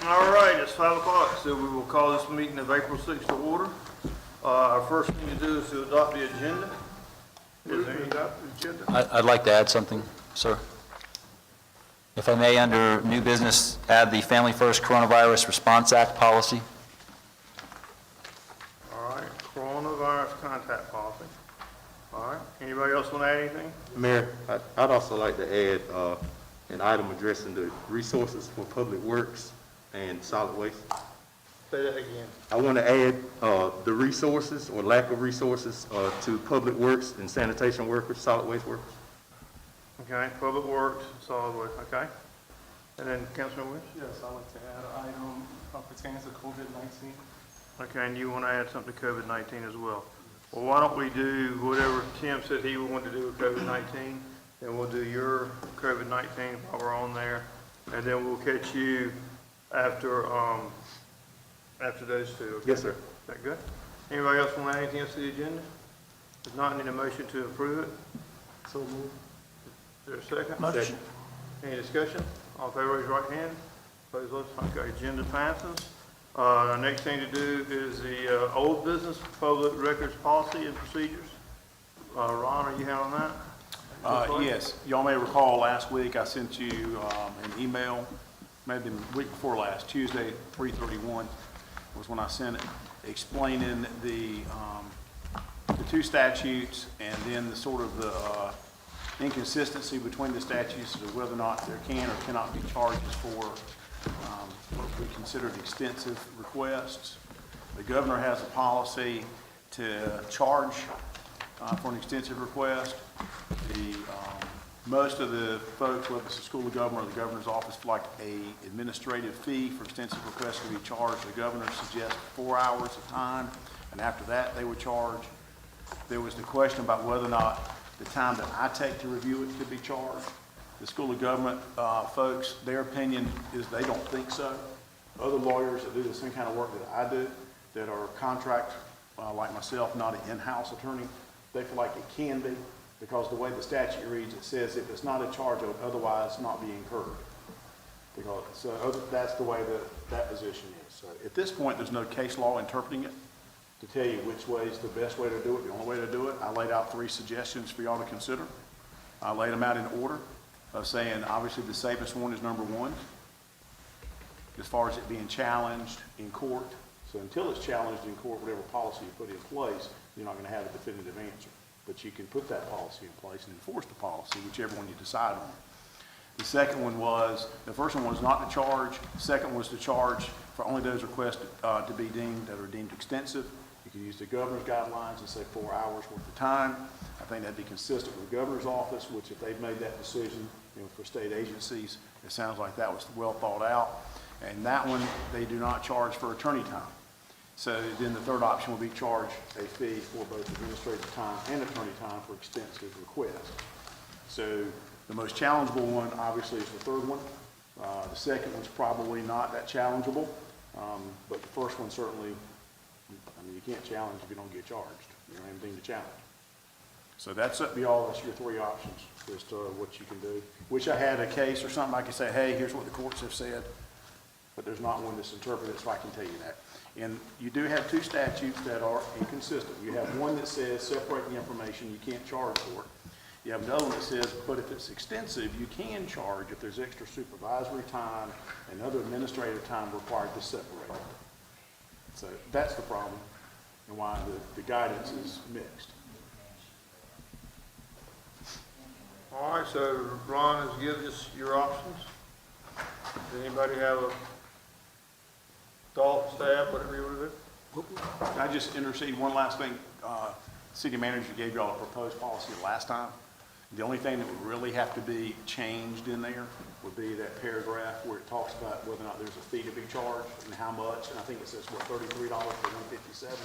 All right, it's 5 o'clock, so we will call this meeting of April 6th to order. Our first thing to do is to adopt the agenda. Is there any agenda? I'd like to add something, sir. If I may, under new business, add the Family First Coronavirus Response Act policy. All right, coronavirus contact policy. All right, anybody else want to add anything? Mayor, I'd also like to add an item addressing the resources for public works and solid waste. Say that again. I want to add the resources or lack of resources to public works and sanitation workers, solid waste workers. Okay, public works, solid waste, okay. And then Councilman Wentz? Yes, I'd like to add an item pertaining to COVID-19. Okay, and you want to add something to COVID-19 as well. Well, why don't we do whatever Tim said he wanted to do with COVID-19, then we'll do your COVID-19 while we're on there, and then we'll catch you after those two. Okay? Yes, sir. Is that good? Anybody else want to add anything else to the agenda? If not, need a motion to approve it. So move. Is there a second? Motion. Any discussion? All in favor, raise your right hand. Opposed, left. Okay, agenda passes. Next thing to do is the old business, public records policy and procedures. Ron, are you handling that? Yes, y'all may recall last week I sent you an email, maybe the week before last, Tuesday, 3/31 was when I sent it, explaining the two statutes and then the sort of the inconsistency between the statutes as to whether or not there can or cannot be charges for what we considered extensive requests. The governor has a policy to charge for an extensive request. Most of the folks, whether it's the school of government or the governor's office, feel like an administrative fee for extensive requests to be charged. The governor suggests 4 hours of time, and after that they would charge. There was the question about whether or not the time that I take to review it could be charged. The school of government folks, their opinion is they don't think so. Other lawyers that do the same kind of work that I do, that are contract like myself, not an in-house attorney, they feel like it can be, because the way the statute reads, it says if it's not a charge, it would otherwise not be incurred. Because, so that's the way that position is. So at this point, there's no case law interpreting it to tell you which way is the best way to do it, the only way to do it. I laid out 3 suggestions for y'all to consider. I laid them out in order of saying, obviously, the safest one is number 1, as far as it being challenged in court. So until it's challenged in court, whatever policy you put in place, you're not going to have a definitive answer. But you can put that policy in place and enforce the policy, whichever one you decide on. The second one was, the first one was not to charge. The second was to charge for only those requests to be deemed that are deemed extensive. You can use the governor's guidelines and say 4 hours worth of time. I think that'd be consistent with the governor's office, which if they've made that decision, for state agencies, it sounds like that was well thought out. And that one, they do not charge for attorney time. So then the third option will be charge a fee for both administrative time and attorney time for extensive requests. So the most challengeable one, obviously, is the third one. The second one's probably not that challengeable, but the first one certainly, I mean, you can't challenge if you don't get charged. You don't have anything to challenge. So that's up to y'all. That's your 3 options as to what you can do. Wish I had a case or something I could say, hey, here's what the courts have said, but there's not one that's interpreted, so I can tell you that. And you do have 2 statutes that are inconsistent. You have one that says separate the information, you can't charge for it. You have another one that says, but if it's extensive, you can charge if there's extra supervisory time and other administrative time required to separate it. So that's the problem and why the guidance is mixed. All right, so Ron has given us your options. Does anybody have a thought, staff, whatever you want to do? Can I just intercede one last thing? City manager gave y'all a proposed policy last time. The only thing that would really have to be changed in there would be that paragraph where it talks about whether or not there's a fee to be charged and how much. And I think it says, what, $33 for 157?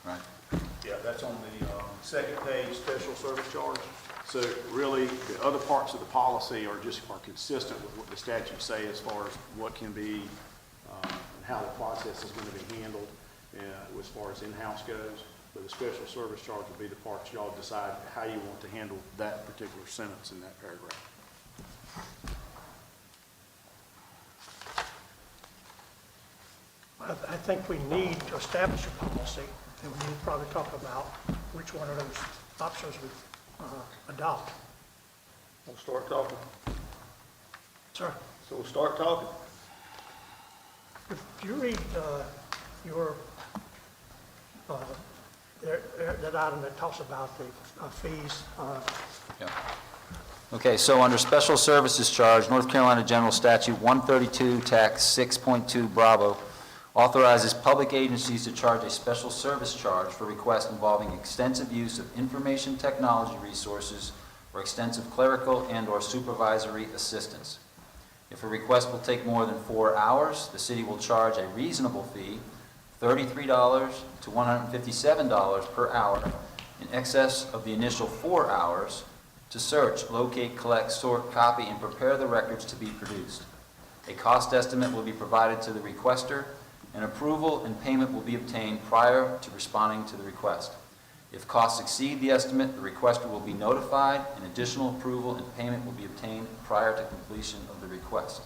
Right. Yeah, that's on the second page, special service charge. So really, the other parts of the policy are consistent with what the statutes say as far as what can be and how the process is going to be handled as far as in-house goes. But the special service charge will be the parts y'all decide how you want to handle that particular sentence in that paragraph. I think we need to establish a policy, and we need to probably talk about which one of those options we adopt. We'll start talking. Sir, So we'll start talking. if you read your, that item that talks about the fees, Yeah. Okay, so under Special Services Charge, North Carolina General Statute 132, Tax 6.2 Bravo, authorizes public agencies to charge a special service charge for requests involving extensive use of information technology resources or extensive clerical and/or supervisory assistance. If a request will take more than 4 hours, the city will charge a reasonable fee, $33 to $157 per hour, in excess of the initial 4 hours, to search, locate, collect, sort, copy, and prepare the records to be produced. A cost estimate will be provided to the requester, and approval and payment will be obtained prior to responding to the request. If costs exceed the estimate, the requester will be notified, and additional approval and payment will be obtained prior to completion of the request.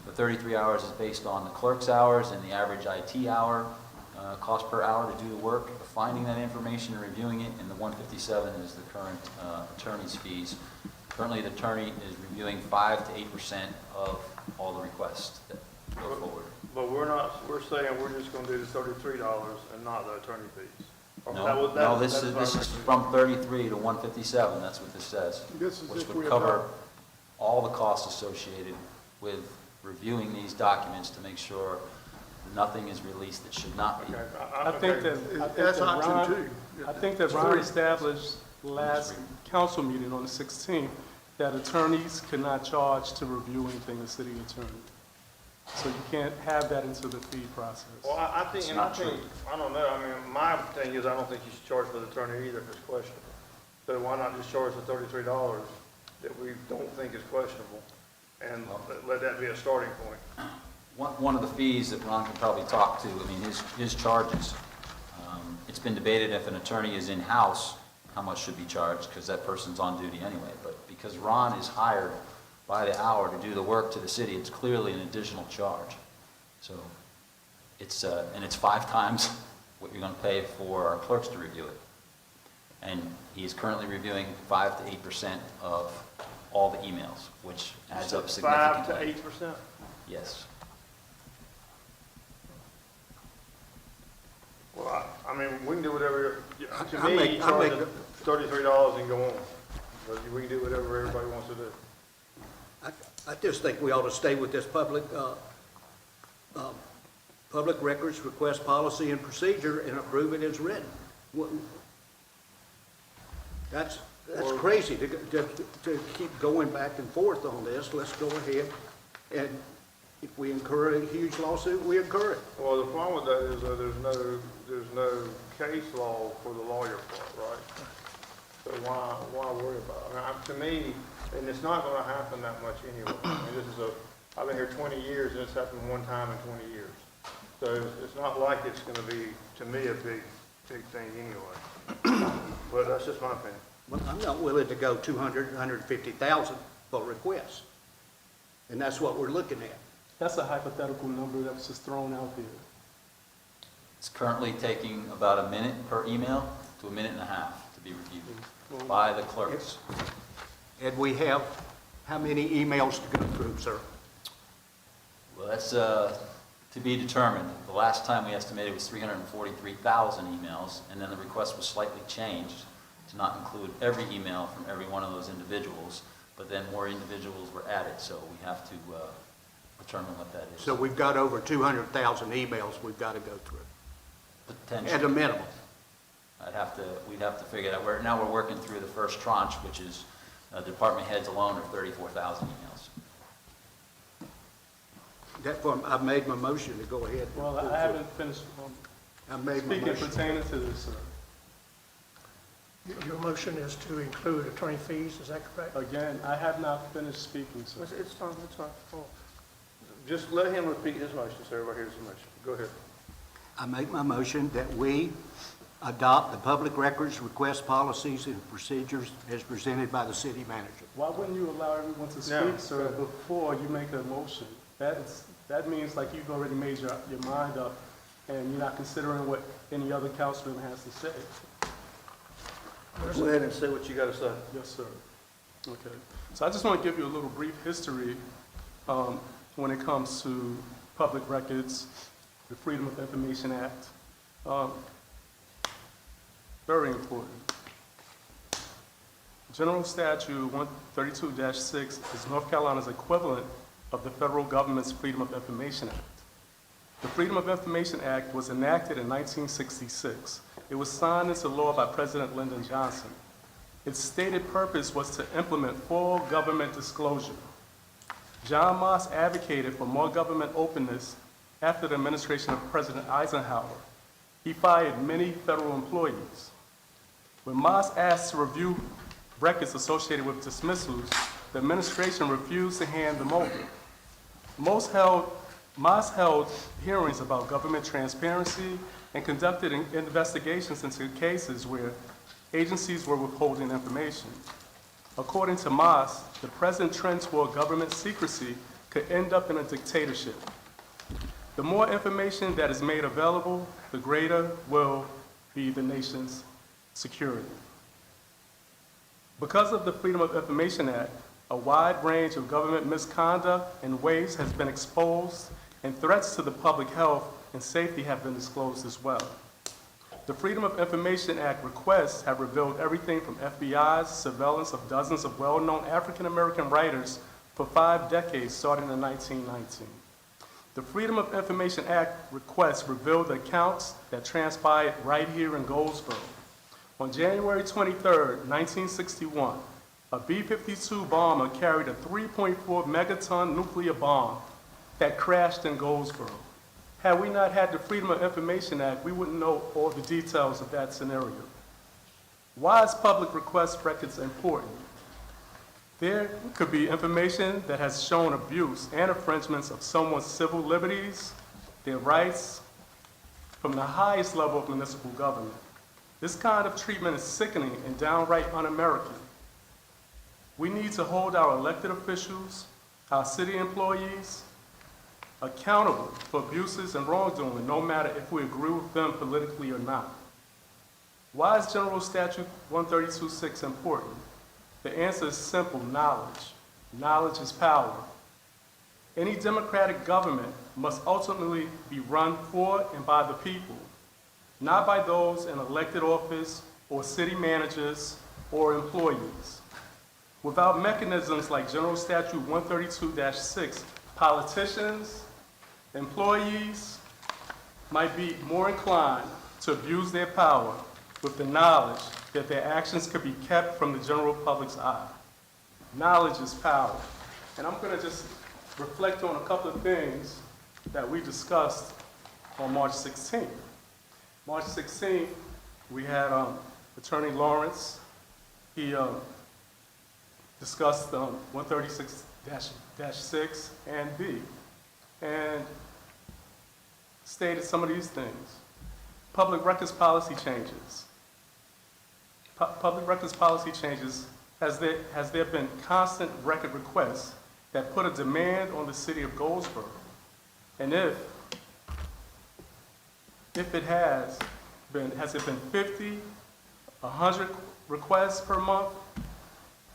The 33 hours is based on the clerk's hours and the average IT hour, cost per hour to do the work of finding that information and reviewing it, and the 157 is the current attorney's fees. Currently, the attorney is reviewing 5 to 8% of all the requests that go forward. But we're saying we're just gonna do the $33 and not the attorney fees. Or No, that- no, that- this is from 33 to 157, that's what this says. This is Which if would we cover adopt. all the costs associated with reviewing these documents to make sure nothing is released that should not be. Okay, I think that, That's option two. I think that Ron established last council meeting on the 16th that attorneys cannot charge to review anything the city attorney. So you can't have that into the fee process. Well, I think, It's and I not think, I don't know, I mean, my thing is, I don't think you should charge for the attorney either if it's questionable. So why not just charge the $33 that we don't think is questionable, and let that be a starting point? One of the fees that Ron could probably talk to, I mean, his charges. It's been debated if an attorney is in-house, how much should be charged, because that person's on duty anyway. But because Ron is hired by the hour to do the work to the city, it's clearly an additional charge. So it's, and it's 5 times what you're going to pay for our clerks to review it. And he is currently reviewing 5 to 8% of all the emails, which adds up significantly. 5 to 8%? Yes. Well, I mean, we can do whatever, to I me, make- you I charge make the $33 and go on. But we can do whatever everybody wants to do. I just think we ought to stay with this public records request policy and procedure and approve it as written. That's crazy to keep going back and forth on this. Let's go ahead, and if we incur a huge lawsuit, we incur it. Well, the problem with that is there's no case law for the lawyer part, right? So why worry about it? I mean, to me, and it's not gonna happen that much anyway. I mean, I've been here 20 years, and it's happened one time in 20 years. So it's not like it's gonna be, to me, a big thing anyway. But that's just my opinion. Well, I'm not willing to go 200, 150,000 for requests. And that's what we're looking at. That's a hypothetical number that was just thrown out there. It's currently taking about a minute per email to a minute and a half to be reviewed by the clerks. And we have how many emails to go through, sir? Well, that's to be determined. The last time we estimated was 343,000 emails, and then the request was slightly changed to not include every email from every one of those individuals, but then more individuals were added, so we have to determine what that is. So we've got over 200,000 emails we've got to go through, Potentially. at a minimum. We'd have to figure it out. Now we're working through the first tranche, which is department heads alone are 34,000 emails. I've made my motion to go ahead. Well, I haven't finished I made my speaking motion. pertaining to this, sir. your motion is to include attorney fees, is that correct? Again, I have not finished speaking, sir. It's fine, it's fine. Oh. Just let him repeat his motion, so everybody hears his motion. Go ahead. I make my motion that we adopt the public records request policies and procedures as presented by the city manager. Why wouldn't you allow everyone to No. speak, sir, before you make a motion? That means like you've already made your mind up and you're not considering what any other councilman has to say. Go ahead and say what you got to say. Yes, sir. Okay. So I just want to give you a little brief history when it comes to public records, the Freedom of Information Act. Very important. General Statute 132-6 is North Carolina's equivalent of the federal government's Freedom of Information Act. The Freedom of Information Act was enacted in 1966. It was signed into law by President Lyndon Johnson. Its stated purpose was to implement full government disclosure. John Moss advocated for more government openness after the administration of President Eisenhower. He fired many federal employees. When Moss asked to review records associated with dismissals, the administration refused to hand them over. Moss held hearings about government transparency and conducted investigations into cases where agencies were withholding information. According to Moss, the present trend toward government secrecy could end up in a dictatorship. The more information that is made available, the greater will be the nation's security. Because of the Freedom of Information Act, a wide range of government misconduct and waste has been exposed, and threats to the public health and safety have been disclosed as well. The Freedom of Information Act requests have revealed everything from FBI's surveillance of dozens of well-known African-American writers for 5 decades, starting in 1919. The Freedom of Information Act requests revealed the accounts that transpired right here in Goldsboro. On January 23, 1961, a B-52 bomber carried a 3.4 megaton nuclear bomb that crashed in Goldsboro. Had we not had the Freedom of Information Act, we wouldn't know all the details of that scenario. Why is public request records important? There could be information that has shown abuse and infringements of someone's civil liberties, their rights, from the highest level of municipal government. This kind of treatment is sickening and downright un-American. We need to hold our elected officials, our city employees, accountable for abuses and wrongdoing, no matter if we agree with them politically or not. Why is General Statute 132.6 important? The answer is simple: knowledge. Knowledge is power. Any democratic government must ultimately be run for and by the people, not by those in elected office or city managers or employees. Without mechanisms like General Statute 132-6, politicians, employees might be more inclined to abuse their power with the knowledge that their actions could be kept from the general public's eye. Knowledge is power. And I'm going to just reflect on a couple of things that we discussed on March 16th. March 16th, we had Attorney Lawrence. He discussed 136-6 and B, and stated some of these things. Public records policy changes. Public records policy changes, has there been constant record requests that put a demand on the city of Goldsboro? And if it has it been 50, 100 requests per month?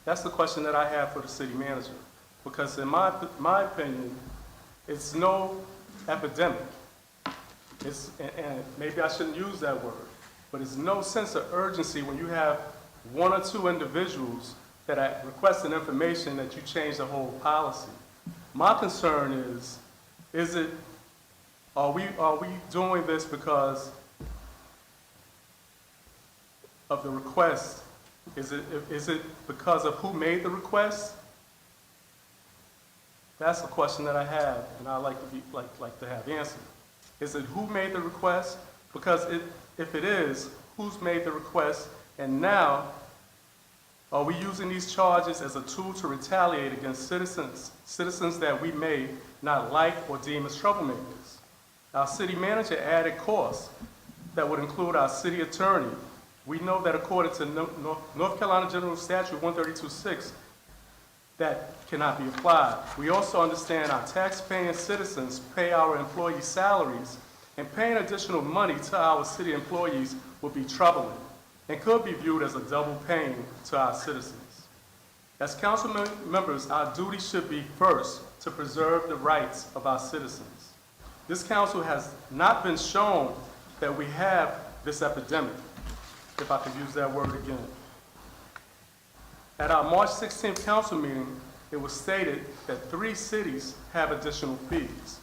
That's the question that I have for the city manager. Because in my opinion, it's no epidemic. And maybe I shouldn't use that word, but it's no sense of urgency when you have 1 or 2 individuals that are requesting information that you change the whole policy. My concern are we doing this because of the request? Is it because of who made the request? That's the question that I have, and I'd like to have answered. Is it who made the request? Because if it is, who's made the request? And now, are we using these charges as a tool to retaliate against citizens that we may not like or deem as troublemakers? Our city manager added costs that would include our city attorney. We know that according to North Carolina General Statute 132.6, that cannot be applied. We also understand our tax-paying citizens pay our employees' salaries, and paying additional money to our city employees would be troubling and could be viewed as a double pain to our citizens. As council members, our duty should be first to preserve the rights of our citizens. This council has not been shown that we have this epidemic, if I could use that word again. At our March 16th council meeting, it was stated that 3 cities have additional fees.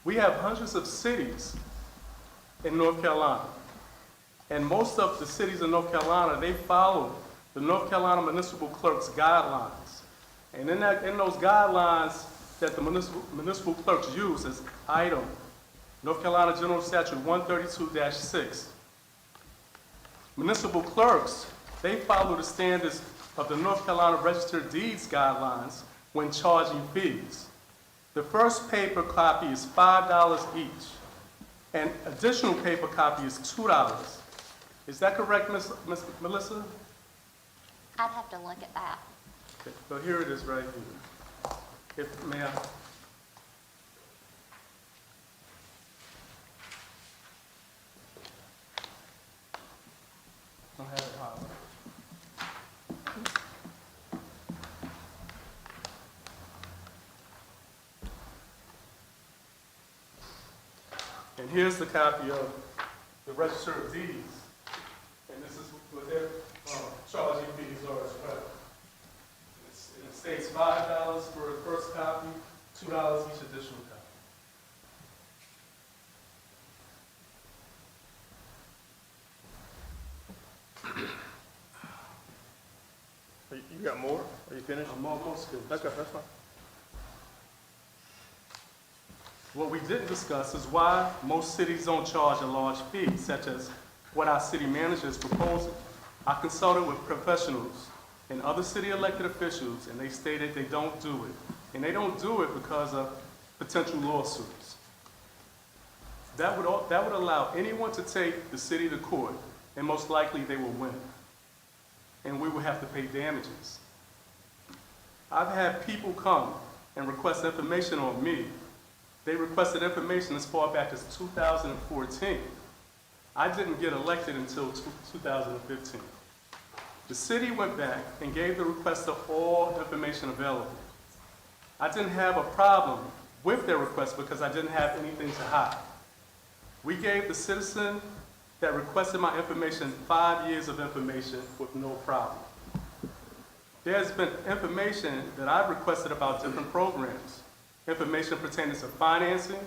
We have hundreds of cities in North Carolina, and most of the cities in North Carolina, they follow the North Carolina Municipal Clerk's guidelines. And in those guidelines that the municipal clerks use as item, North Carolina General Statute 132-6, municipal clerks, they follow the standards of the North Carolina Register of Deeds guidelines when charging fees. The first paper copy is $5 each, and additional paper copy is $2. Is that correct, Ms. Melissa? I'd have to look at that. Okay, so here it is right here. May I? I have it highlighted. And here's the copy of the Register of Deeds. And this is what their charging fees are as well. It states $5 for the first copy, $2 each additional copy. You got more? Are you finished? I'm almost finished. Okay, that's fine. What we didn't discuss is why most cities don't charge a large fee, such as what our city manager is proposing. I consulted with professionals and other city elected officials, and they stated they don't do it. And they don't do it because of potential lawsuits. That would allow anyone to take the city to court, and most likely they will win. And we will have to pay damages. I've had people come and request information on me. They requested information as far back as 2014. I didn't get elected until 2015. The city went back and gave the requester all information available. I didn't have a problem with their request because I didn't have anything to hide. We gave the citizen that requested my information 5 years of information with no problem. There's been information that I've requested about different programs, information pertaining to financing.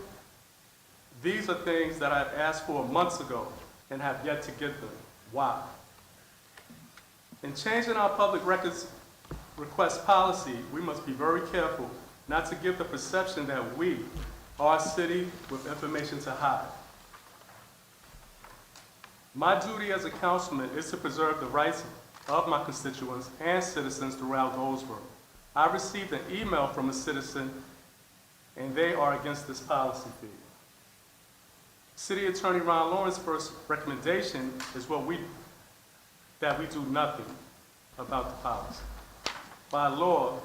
These are things that I've asked for months ago and have yet to get them. Why? In changing our public records request policy, we must be very careful not to give the perception that we are a city with information to hide. My duty as a councilman is to preserve the rights of my constituents and citizens throughout Goldsboro. I received an email from a citizen, and they are against this policy fee. City Attorney Ron Lawrence's first recommendation is that we do nothing about the policy. By law,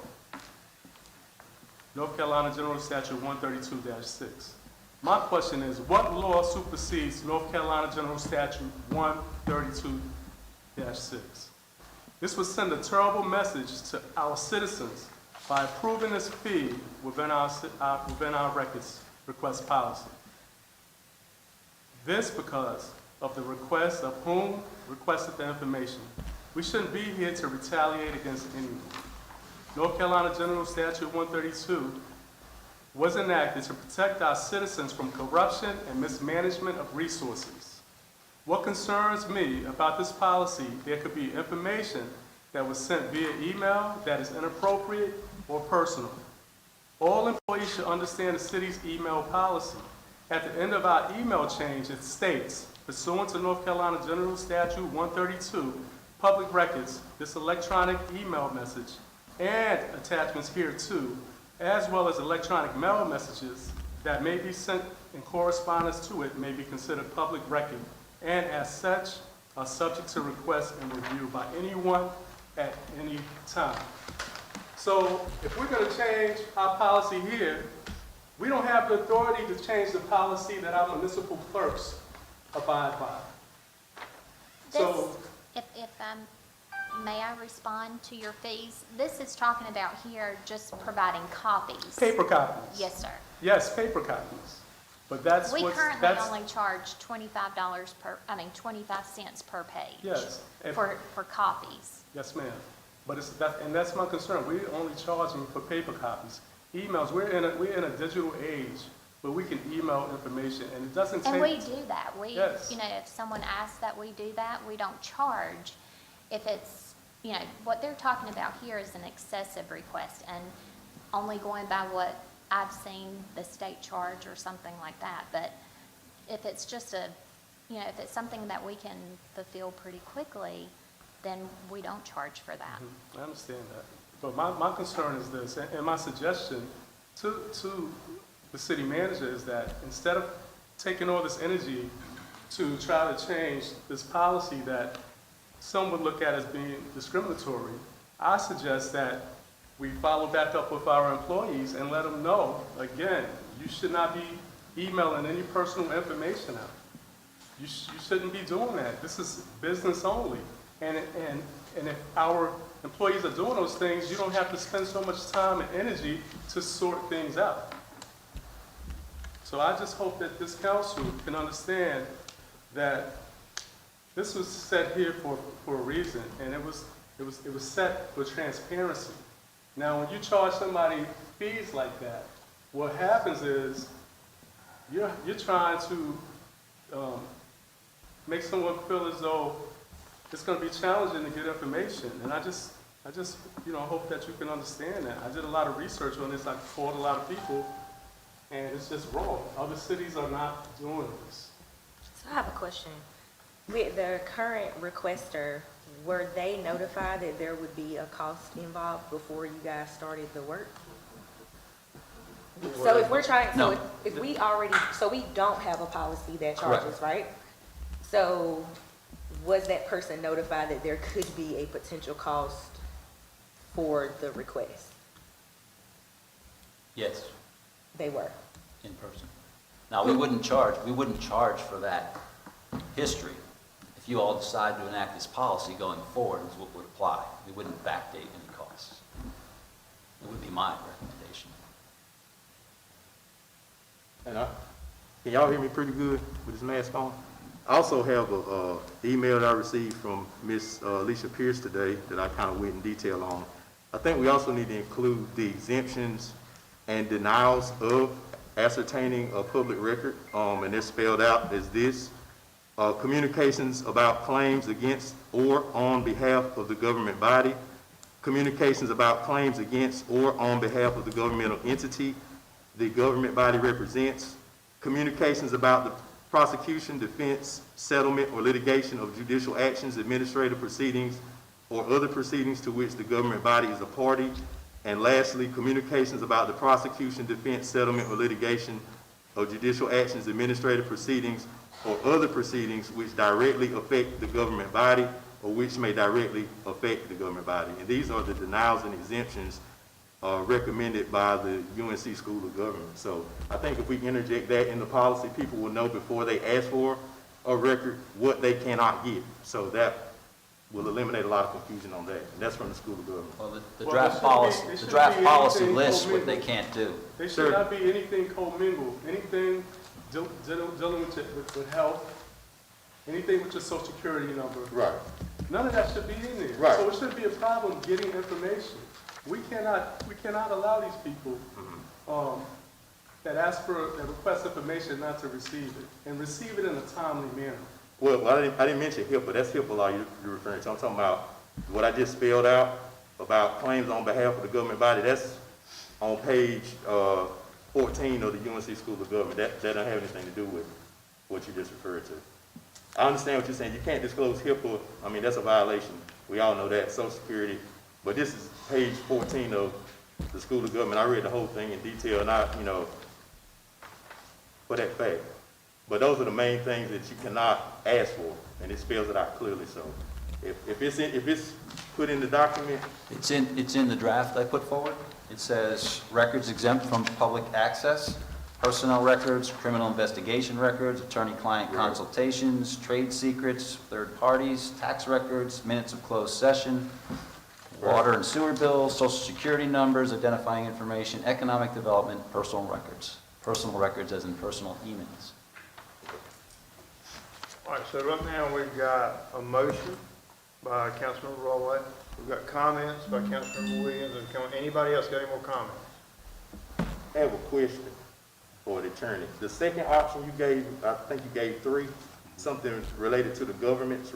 North Carolina General Statute 132-6. My question is, what law supersedes North Carolina General Statute 132-6? This would send a terrible message to our citizens by approving this fee within our records request policy. This because of the request of whom requested the information. We shouldn't be here to retaliate against anyone. North Carolina General Statute 132 was enacted to protect our citizens from corruption and mismanagement of resources. What concerns me about this policy, there could be information that was sent via email that is inappropriate or personal. All employees should understand the city's email policy. At the end of our email change, it states, pursuant to North Carolina General Statute 132, public records, this electronic email message, and attachments hereto, as well as electronic mail messages that may be sent in correspondence to it may be considered public record, and as such, are subject to request and review by anyone at any time. So if we're gonna change our policy here, we don't have the authority to change the policy that our municipal clerks abide by. So, May I respond to your fees? This is talking about here just providing copies. paper copies. Yes, sir. Yes, paper copies. But that's We what's, currently that's, only charge $25 per page. yes. If- For copies. Yes, ma'am. But that's my concern. We're only charging for paper copies. Emails, we're in a digital age where we can email information and it doesn't take. And we do that. Yes. If someone asks that we do that, we don't charge. If it's, what they're talking about here is an excessive request and only going by what I've seen the state charge or something like that. But if it's just if it's something that we can fulfill pretty quickly, then we don't charge for that. I understand that. But my concern is this, and my suggestion to the city manager is that instead of taking all this energy to try to change this policy that some would look at as being discriminatory, I suggest that we follow back up with our employees and let them know, again, you should not be emailing any personal information out. You shouldn't be doing that. This is business only. And if our employees are doing those things, you don't have to spend so much time and energy to sort things out. So I just hope that this council can understand that this was set here for a reason, and it was set for transparency. Now, when you charge somebody fees like that, what happens is you're trying to make someone feel as though it's going to be challenging to get information, and I just hope that you can understand that. I did a lot of research on this. I called a lot of people, and it's just wrong. Other cities are not doing this. So I have a question. With the current requester, were they notified that there would be a cost involved before you guys started the work? So if we're trying, so No. if we don't have a policy that charges, right? So was that person notified that there could be a potential cost for the request? Yes, They were. in person. Now, we wouldn't charge for that history. If you all decide to enact this policy going forward, is what would apply. We wouldn't backdate any costs. It would be my recommendation. And can y'all hear me pretty good with this mask on? I also have a email that I received from Miss Alicia Pierce today that I kind of went in detail on. I think we also need to include the exemptions and denials of ascertaining a public record, and they're spelled out as this. Communications about claims against or on behalf of the government body, communications about claims against or on behalf of the governmental entity the government body represents, communications about the prosecution, defense, settlement, or litigation of judicial actions, administrative proceedings, or other proceedings to which the government body is a party, and lastly, communications about the prosecution, defense, settlement, or litigation of judicial actions, administrative proceedings, or other proceedings which directly affect the government body or which may directly affect the government body. And these are the denials and exemptions recommended by the UNC School of Government. So I think if we interject that in the policy, people will know before they ask for a record what they cannot get. So that will eliminate a lot of confusion on that. And that's from the School of Government. Well, the Well, draft there shouldn't policy, be anything lists what they commingled. can't do. There Sure. should not be anything commingled, anything dealing with health, anything with your social security number. Right. None of that should be in there. Right. So it shouldn't be a problem getting information. We cannot allow these people that request information not to receive it, and receive it in a timely manner. Well, I didn't mention HIPAA. That's HIPAA law you're referring to. I'm talking about what I just spelled out about claims on behalf of the government body. That's on page 14 of the UNC School of Government. That doesn't have anything to do with what you just referred to. I understand what you're saying. You can't disclose HIPAA. I mean, that's a violation. We all know that, Social Security. But this is page 14 of the School of Government. I read the whole thing in detail, not, for that fact. But those are the main things that you cannot ask for, and it spells it out clearly. So if it's put in the document? It's in the draft I put forward. It says records exempt from public access, personnel records, criminal investigation records, attorney-client consultations, trade secrets, third parties, tax records, minutes of closed session, water and sewer bills, social security numbers, identifying information, economic development, personal records. Personal records as in personal emails. All right, so right now we've got a motion by Councilmember Broadway. We've got comments by Councilmember Williams, and anybody else got any more comments? I have a question for the attorney. The second option you gave, I think you gave 3, something related to the government's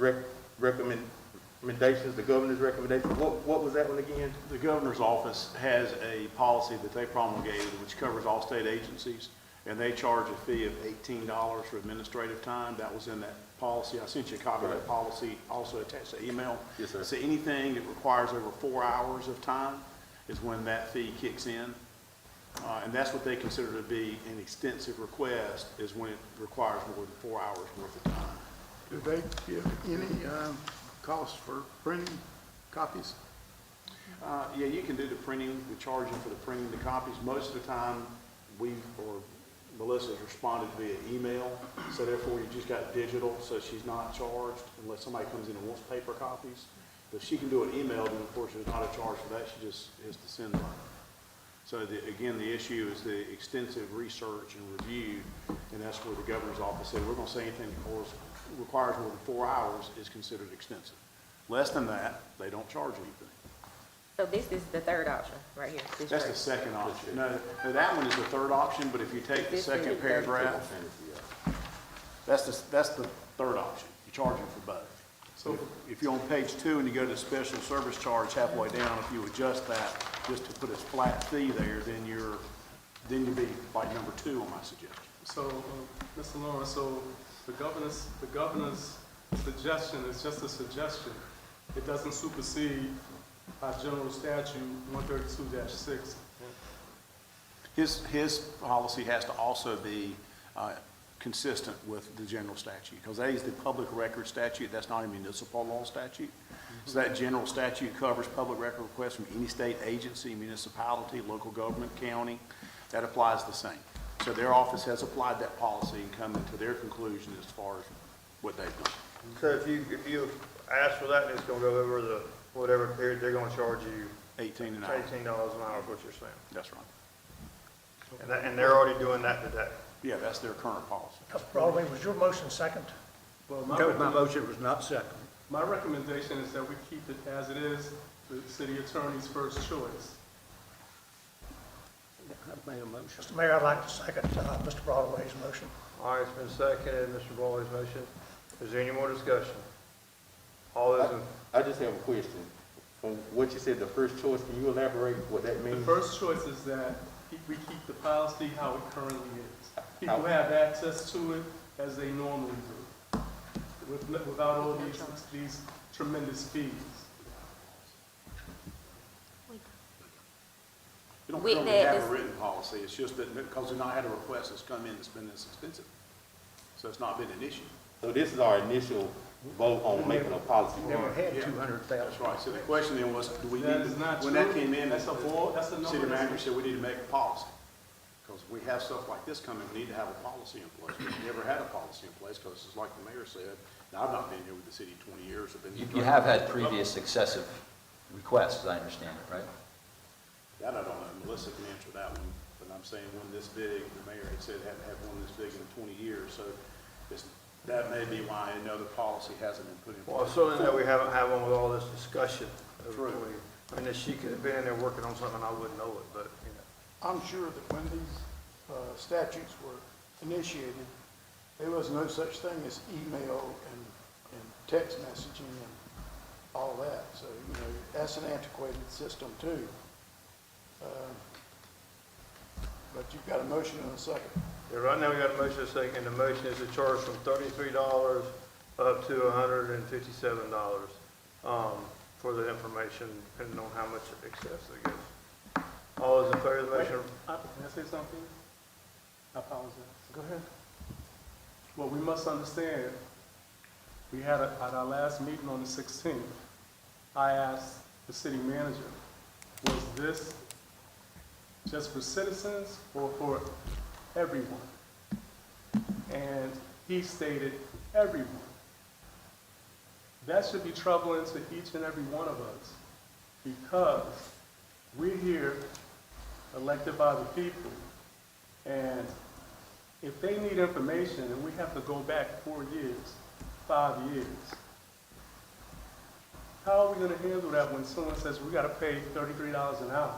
recommendations, the governor's recommendations. What was that one again? The governor's office has a policy that they promulgated which covers all state agencies, and they charge a fee of $18 for administrative time. That was in that policy. I sent you a copy of that policy, also attached to email. Yes, sir. So anything that requires over 4 hours of time is when that fee kicks in. And that's what they consider to be an extensive request, is when it requires more than 4 hours worth of time. Do they give any cost for printing copies? Yeah, you can do the printing. We charge you for the printing the copies. Most of the time, Melissa's responded via email, so therefore you just got digital, so she's not charged unless somebody comes in and wants paper copies. But if she can do an email, then of course there's not a charge for that. She just is to send them. So again, the issue is the extensive research and review, and that's where the governor's office said, we're going to say anything that requires more than 4 hours is considered extensive. Less than that, they don't charge anything. So this is the third option, right here. this That's the right. second option. No, that one is the third option, but if you take the This is the second third paragraph, that's the third option. You charge them for both. So if you're on page 2 and you go to special service charge halfway down, if you adjust that just to put a flat fee there, then you'd be like number 2 on my suggestion. So, Mr. Lawrence, so the governor's suggestion is just a suggestion. It doesn't supersede our general statute 132-6. His policy has to also be consistent with the general statute, because that is the public record statute. That's not a municipal law statute. So that general statute covers public record requests from any state agency, municipality, local government, county. That applies the same. So their office has applied that policy and come into their conclusion as far as what they've done. So if you ask for that and it's gonna go over the whatever period, they're gonna charge you $18 an hour. $18 an hour, is what you're saying. That's right. And they're already doing that today. Yeah, that's their current policy. Broadway, was your motion second? Well, No, my motion was not second. my recommendation is that we keep it as it is, the city attorney's first choice. I've made a motion. Mr. Mayor, I'd like to second Mr. Broadway's motion. All right, it's been seconded, Mr. Broadway's motion. Is there any more discussion? All those in, I just have a question. From what you said, the first choice, can you elaborate what that The means? first choice is that we keep the policy how it currently is. People have access to it as they normally do, without all these tremendous fees. We don't With currently that, have a this- written policy. It's just that because we've not had a request that's come in that's been this expensive. So it's not been an issue. So this is our initial vote on making a policy. Never had Yeah. 200,000. That's right. So the question then was, do we need That to, is not when true. that came in, That's a number city that's- manager said we need to make a policy. Because we have stuff like this coming, we need to have a policy in place. We've never had a policy in place because it's like the mayor said, now I've not been here with the city 20 years. I've been here You have had previous excessive requests, as I understand it, right? That I don't know. Melissa can answer that one. But I'm saying one this big, the mayor had said hadn't had one this big in 20 years. So that may be why another policy hasn't been put in place. well, certainly that we haven't had one with all this discussion. True. I mean, if she could have been in there working on something, I wouldn't know it, but, you know. I'm sure that when these statutes were initiated, there was no such thing as email and text messaging and all that. So, that's an antiquated system too. But you've got a motion and a second. Yeah, right now we got a motion and a second, and the motion is to charge from $33 up to $157, for the information, depending on how much excess it gives. All those in favor of the motion? Can I say something? I apologize. Go ahead. Well, we must understand, we had at our last meeting on the 16th, I asked the city manager, was this just for citizens or for everyone? And he stated, everyone. That should be troubling to each and every one of us, because we're here elected by the people, and if they need information and we have to go back 4 years, 5 years, how are we gonna handle that when someone says we gotta pay $33 an hour?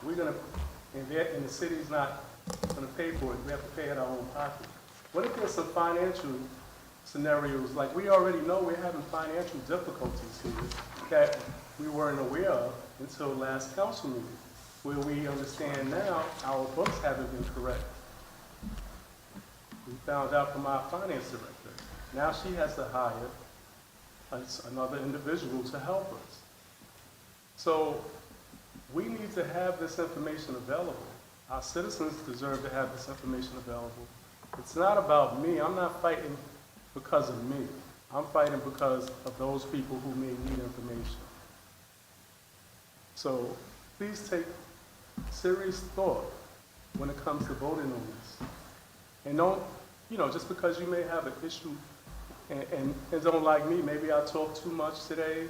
We're gonna, and the city's not gonna pay for it, we have to pay it out of our own pocket. What if there's some financial scenarios, like we already know we're having financial difficulties here that we weren't aware of until last council meeting, where we understand now our books haven't been correct. We found out from our finance director. Now she has to hire another individual to help us. So we need to have this information available. Our citizens deserve to have this information available. It's not about me. I'm not fighting because of me. I'm fighting because of those people who may need information. So please take serious thought when it comes to voting on this. And don't, just because you may have an issue and don't like me, maybe I talk too much today,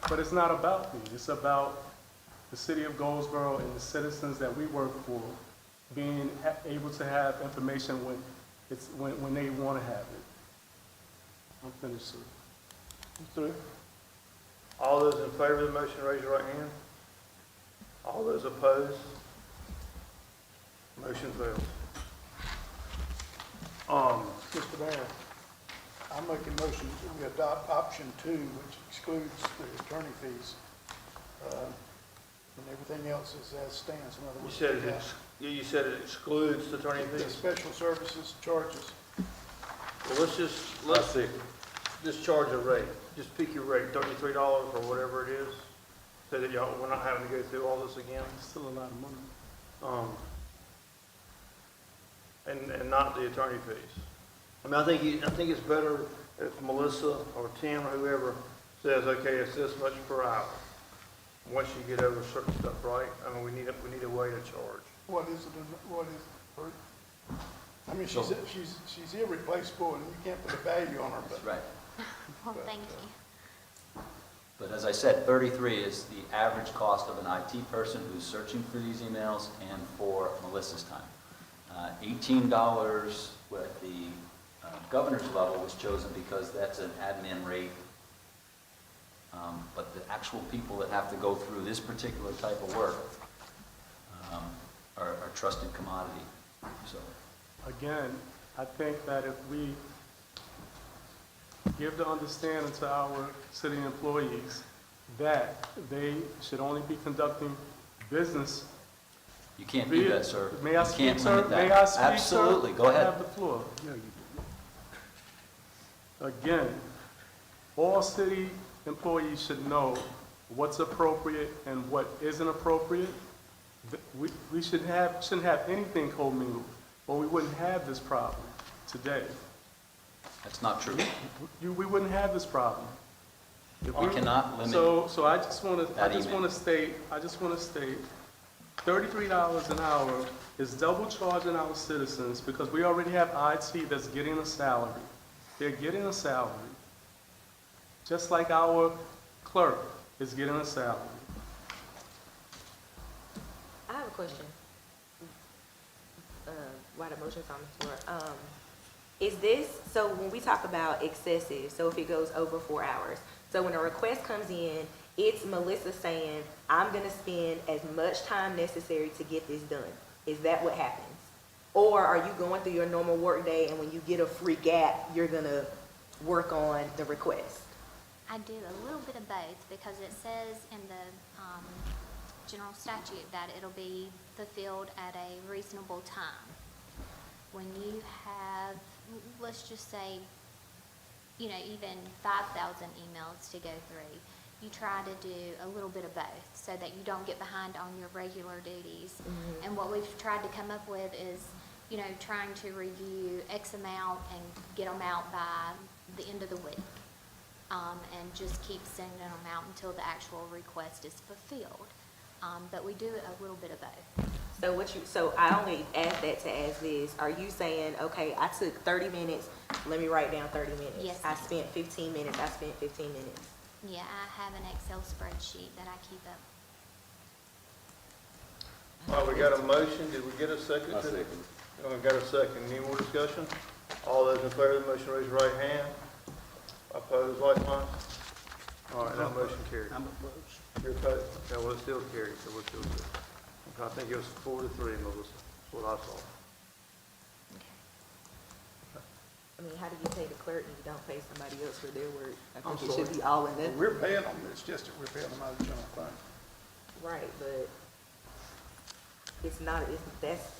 but it's not about me. It's about the city of Goldsboro and the citizens that we work for being able to have information when they want to have it. I'm finished, sir. You through? All those in favor of the motion, raise your right hand. All those opposed? Motion fails. Mr. Mayor, I make a motion that we adopt option 2, which excludes the attorney fees. And everything else is as stands. In other words, You said it excludes the attorney the fees? special services charges. Well, let's charge a rate. Just pick your rate, $33 or whatever it is, so that we're not having to go through all this again. It's still a lot of money. And not the attorney fees. I mean, I think it's better if Melissa or Tim or whoever says, okay, it's this much per hour. Once you get over certain stuff, right? I mean, we need a way to charge. What is it? I mean, she's irreplaceable, and you can't put a value on her. That's right. Well, thank you. But as I said, 33 is the average cost of an IT person who's searching for these emails and for Melissa's time. $18 with the governor's level was chosen because that's an admin rate. But the actual people that have to go through this particular type of work are trusted commodity. So, Again, I think that if we give the understanding to our city employees that they should only be conducting business. you can't do that, sir. May I You can't speak, sir? limit that. May I speak, sir? Absolutely, go I ahead. have the floor. Again, all city employees should know what's appropriate and what isn't appropriate. We shouldn't have anything commingled, or we wouldn't have this problem today. That's not true. We wouldn't have this problem. If You we- cannot limit So I just want to, that email. state, $33 an hour is double charging our citizens because we already have IT that's getting a salary. They're getting a salary, just like our clerk is getting a salary. I have a question. Why the motion's on the floor? Is this, so when we talk about excessive, so if it goes over 4 hours, so when a request comes in, it's Melissa saying, I'm gonna spend as much time necessary to get this done. Is that what happens? Or are you going through your normal work day and when you get a free gap, you're gonna work on the request? I do a little bit of both because it says in the general statute that it'll be fulfilled at a reasonable time. When you have, let's just say, even 5,000 emails to go through, you try to do a little bit of both so that you don't get behind on your regular duties. Mm-hmm. And what we've tried to come up with is, trying to review X amount and get them out by the end of the week. and just keep sending them out until the actual request is fulfilled. But we do a little bit of both. So I only asked that to ask this, are you saying, okay, I took 30 minutes, let me write down 30 minutes? Yes, I ma'am. spent 15 minutes, I spent 15 minutes. Yeah, I have an Excel spreadsheet that I keep up. All right, we got a motion. Did we get a second? I to- second. We got a second. Any more discussion? All those in favor of the motion, raise your right hand. Opposed, like sign. All right, that motion carries. I'm opposed. You're opposed? Okay, well, it still carries, so we're still good. Okay, I think it was 4-3, Melissa. That's what I saw. I mean, how do you pay the clerk and you don't pay somebody else for their work? I I'm think it sorry. should be all in that. We're paying them, it's just that we're paying them out of the general fund. Right, but it's not,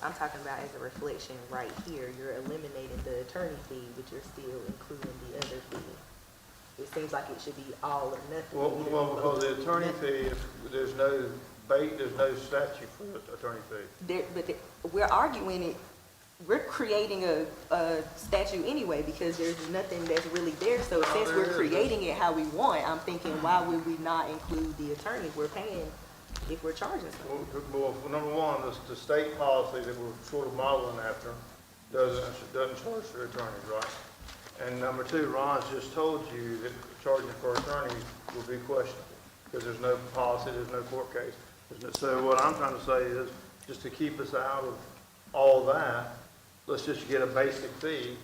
I'm talking about as a reflection right here. You're eliminating the attorney fee, but you're still including the other fee. It seems like it should be all or nothing. Well, because the attorney fee, there's no statute for the attorney fee. We're arguing it, we're creating a statute anyway because there's nothing that's really there. So since there we're is. creating it how we want, I'm thinking, why would we not include the attorney if we're paying, if we're charging someone? Well, number one, the state policy that we're sort of modeling after doesn't charge for attorneys, right? And number two, Ron's just told you that charging for attorneys will be questionable because there's no policy, there's no court case. So what I'm trying to say is, just to keep us out of all that, let's just get a basic fee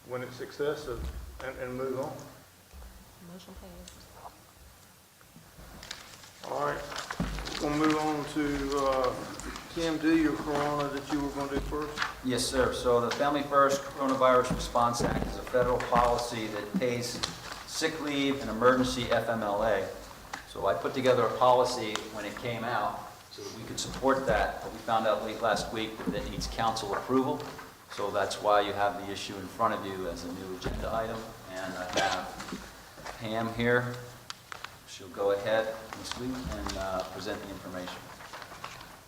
when it's excessive and move on. Motion passed. All right, we'll move on to, Kim, do your corona that you were going to do first. Yes, sir. So the Family First Coronavirus Response Act is a federal policy that pays sick leave and emergency FMLA. So I put together a policy when it came out so that we could support that, but we found out late last week that it needs council approval. So that's why you have the issue in front of you as a new agenda item. And I have Pam here. She'll go ahead, Ms. Lee, and present the information.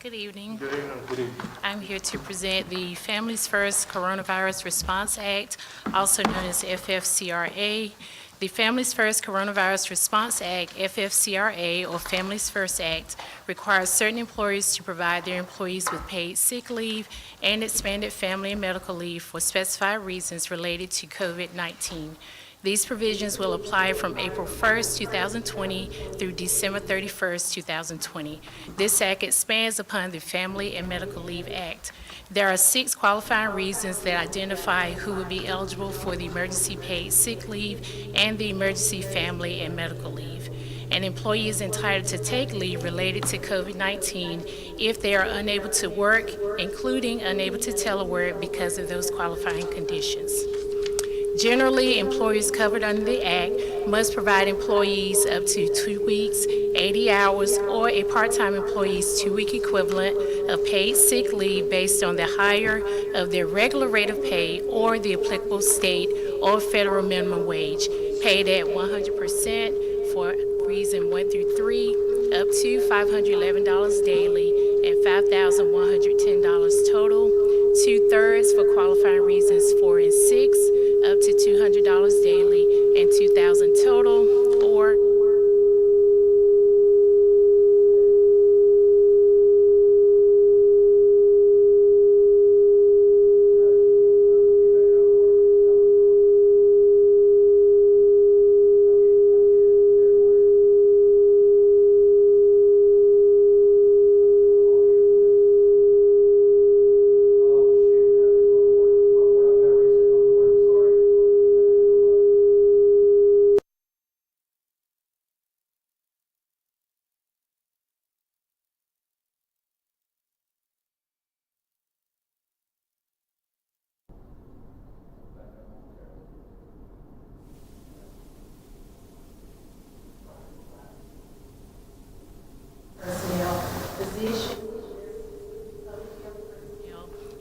Good evening. Good evening. Good evening. I'm here to present the Families First Coronavirus Response Act, also known as FFCRA. The Families First Coronavirus Response Act, FFCRA, or Families First Act, requires certain employers to provide their employees with paid sick leave and expanded family and medical leave for specified reasons related to COVID-19. These provisions will apply from April 1st, 2020 through December 31st, 2020. This act expands upon the Family and Medical Leave Act. There are 6 qualifying reasons that identify who would be eligible for the emergency paid sick leave and the emergency family and medical leave. An employee is entitled to take leave related to COVID-19 if they are unable to work, including unable to telework because of those qualifying conditions. Generally, employers covered under the Act must provide employees up to 2 weeks, 80 hours, or a part-time employee's 2-week equivalent of paid sick leave based on the higher of their regular rate of pay or the applicable state or federal minimum wage, paid at 100% for reason 1 through 3, up to $511 daily and $5,110 total, 2/3 for qualifying reasons 4 and 6, up to $200 daily and $2,000 total, or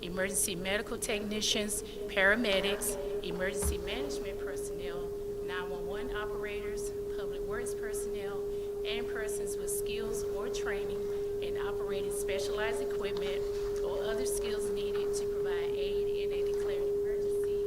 emergency medical technicians, paramedics, emergency management personnel, 911 operators, public works personnel, and persons with skills or training in operating specialized equipment or other skills needed to provide aid in a declared emergency.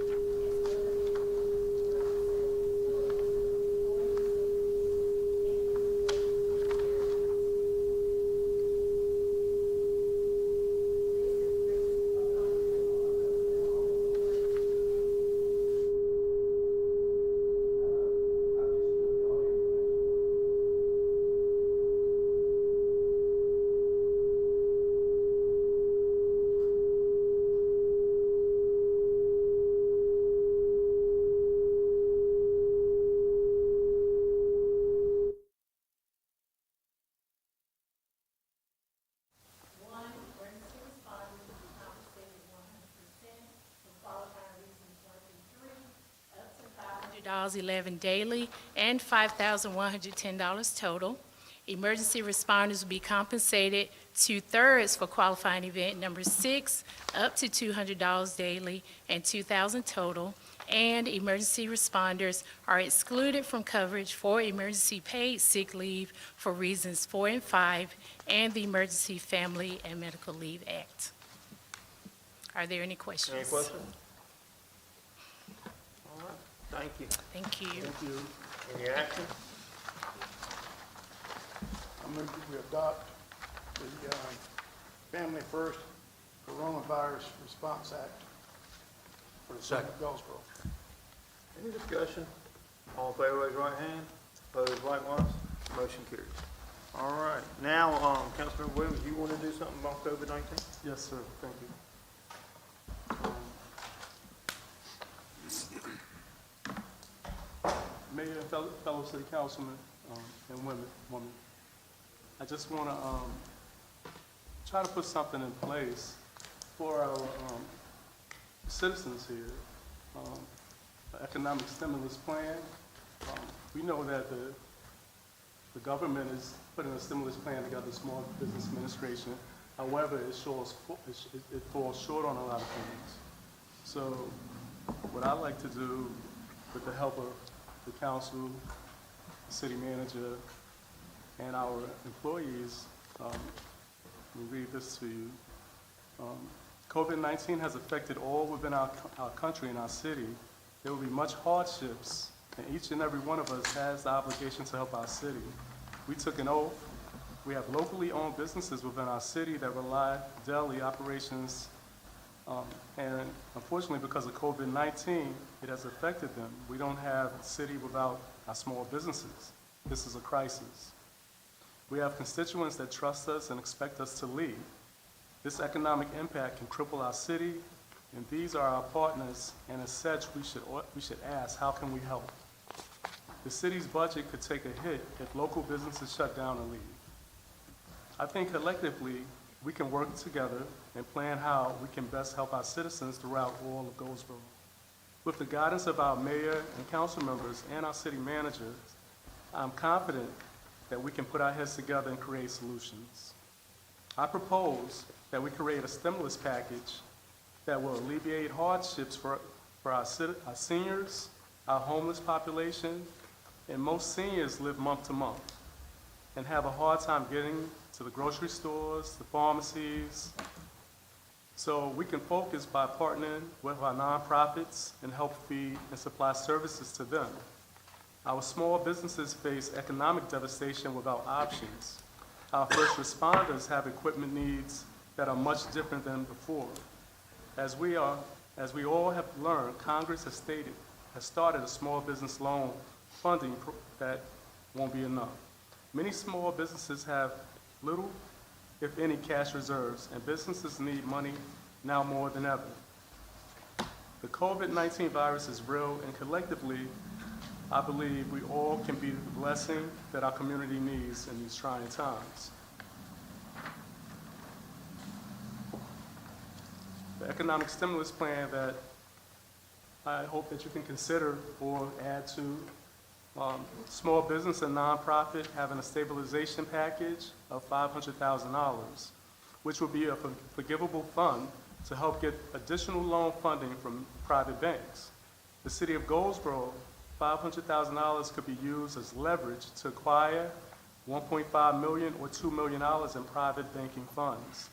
$11 daily and $5,110 total. Emergency responders will be compensated 2/3 for qualifying event number 6, up to $200 daily and $2,000 total. And emergency responders are excluded from coverage for emergency paid sick leave for reasons 4 and 5 and the Emergency Family and Medical Leave Act. Are there any questions? Any questions? All right, thank you. Thank you. Thank you. Any action? I move that we adopt the Family First Coronavirus Response Act for the city of Goldsboro. Any discussion? All in favor, raise your right hand. Opposed, likewise. Motion carries. All right, now, Councilmember Williams, you want to do something about COVID-19? Yes, sir, thank you. Mayor and fellow city councilmen and women, I just want to try to put something in place for our citizens here. The economic stimulus plan. We know that the government is putting a stimulus plan together, Small Business Administration. However, it falls short on a lot of things. So what I'd like to do, with the help of the council, the city manager, and our employees, let me read this to you. COVID-19 has affected all within our country and our city. There will be much hardships, and each and every one of us has the obligation to help our city. We took an oath. We have locally owned businesses within our city that rely daily operations, and unfortunately, because of COVID-19, it has affected them. We don't have a city without our small businesses. This is a crisis. We have constituents that trust us and expect us to lead. This economic impact can cripple our city, and these are our partners, and as such, we should ask, how can we help? The city's budget could take a hit if local businesses shut down and leave. I think collectively, we can work together and plan how we can best help our citizens throughout all of Goldsboro. With the guidance of our mayor and council members and our city managers, I'm confident that we can put our heads together and create solutions. I propose that we create a stimulus package that will alleviate hardships for our seniors, our homeless population, and most seniors live month to month and have a hard time getting to the grocery stores, the pharmacies. So we can focus by partnering with our nonprofits and help feed and supply services to them. Our small businesses face economic devastation without options. Our first responders have equipment needs that are much different than before. As we all have learned, Congress has started a small business loan funding that won't be enough. Many small businesses have little, if any, cash reserves, and businesses need money now more than ever. The COVID-19 virus is real, and collectively, I believe we all can be the blessing that our community needs in these trying times. The economic stimulus plan that I hope that you can consider or add to small business and nonprofit having a stabilization package of $500,000, which will be a forgivable fund to help get additional loan funding from private banks. The city of Goldsboro, $500,000 could be used as leverage to acquire $1.5 million or $2 million in private banking funds.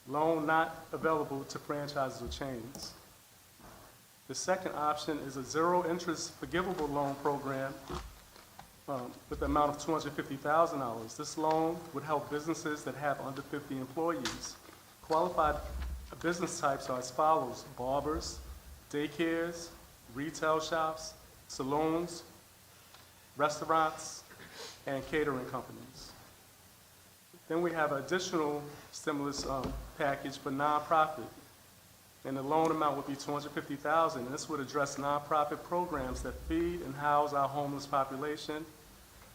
Loan not available to franchises or chains. The second option is a zero-interest forgivable loan program with the amount of $250,000. This loan would help businesses that have under 50 employees. Qualified business types are as follows: barbers, daycares, retail shops, salons, restaurants, and catering companies. Then we have an additional stimulus package for nonprofit, and the loan amount would be $250,000. And this would address nonprofit programs that feed and house our homeless population,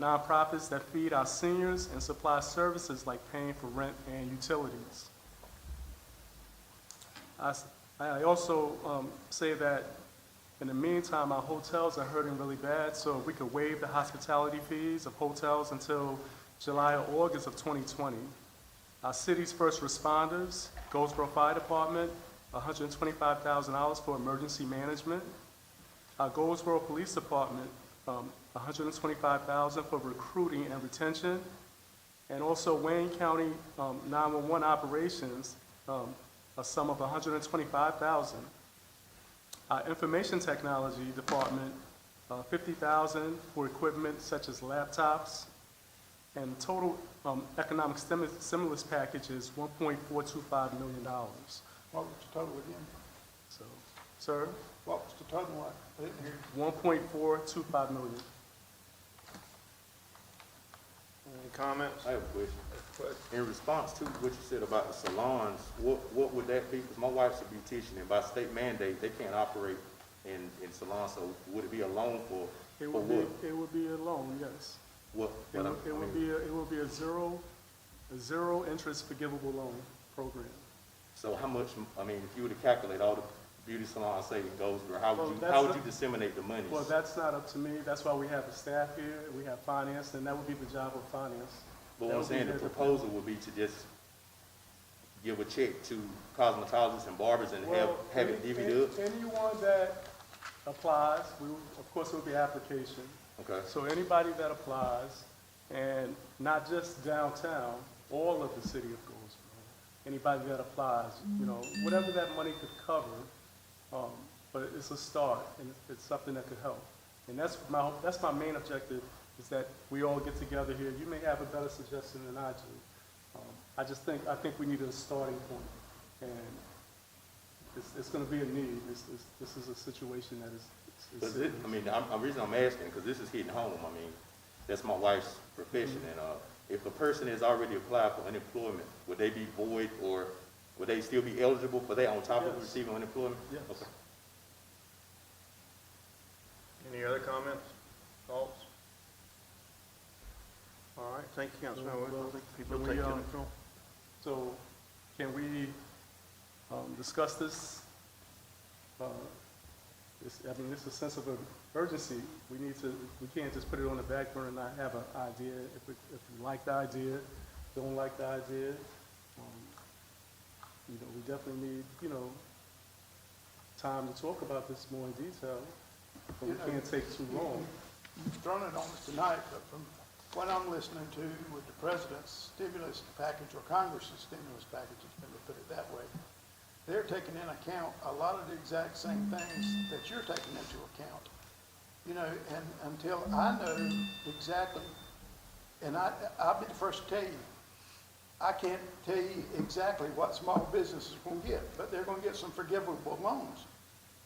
nonprofits that feed our seniors and supply services like paying for rent and utilities. I also say that In the meantime, our hotels are hurting really bad, so if we could waive the hospitality fees of hotels until July or August of 2020. Our city's first responders, Goldsboro Fire Department, $125,000 for emergency management. Our Goldsboro Police Department, $125,000 for recruiting and retention. And also Wayne County 911 operations, a sum of $125,000. Our Information Technology Department, $50,000 for equipment such as laptops. And total economic stimulus package is $1.425 million. What was the total again? So, sir, What was the total? What? I didn't hear you. $1.425 million. Any comments? I have a question. In response to what you said about the salons, what would that be? Because my wife's a beautician, and by state mandate, they can't operate in salons, so would it be a loan for It what? would be a loan, yes. What? It would be a zero interest forgivable loan program. So how much, I mean, if you were to calculate all the beauty salons, say in Goldsboro, how Well, would that's how would the- you disseminate the monies? Well, that's not up to me. That's why we have the staff here. We have finance, and that would be the job of finance. But That what I'm would be saying, the their proposal would be to just give a check to cosmetologists and barbers and have it divvied up? Anyone that applies, of course, it would be application. Okay. So anybody that applies, and not just downtown, all of the city of Goldsboro, anybody that applies, whatever that money could cover, but it's a start, and it's something that could help. And that's my main objective, is that we all get together here. You may have a better suggestion than I do. I think we need a starting point, and it's going to be a need. This is a situation that is But serious. the reason I'm asking, because this is hitting home, that's my wife's profession, and if a person has already applied for unemployment, would they be void, or would they still be eligible for that on top of Yes. receiving unemployment? Yes. Okay. Any other comments, thoughts? All right, thank you, Councilman. I think people Can take we, to the floor. So can we discuss this? It's a sense of urgency. We can't just put it on the back burner and not have an idea. If we like the idea, don't like the idea, we definitely need, time to talk about this more in detail, but we can't take too long. You've thrown it on us tonight, but from what I'm listening to with the president's stimulus package or Congress's stimulus package, let me put it that way, they're taking into account a lot of the exact same things that you're taking into account. And until I know exactly, and I'll be the first to tell you, I can't tell you exactly what small businesses are going to get, but they're going to get some forgivable loans.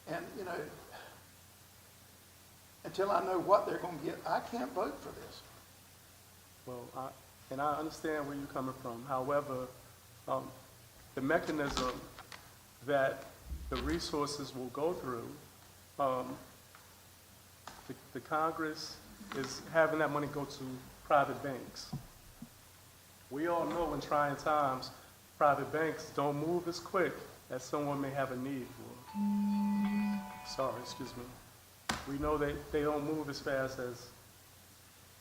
And, until I know what they're going to get, I can't vote for this. Well, I understand where you're coming from. However, the mechanism that the resources will go through, the Congress is having that money go to private banks. We all know in trying times, private banks don't move as quick as someone may have a need for. Sorry, excuse me. We know that they don't move as fast as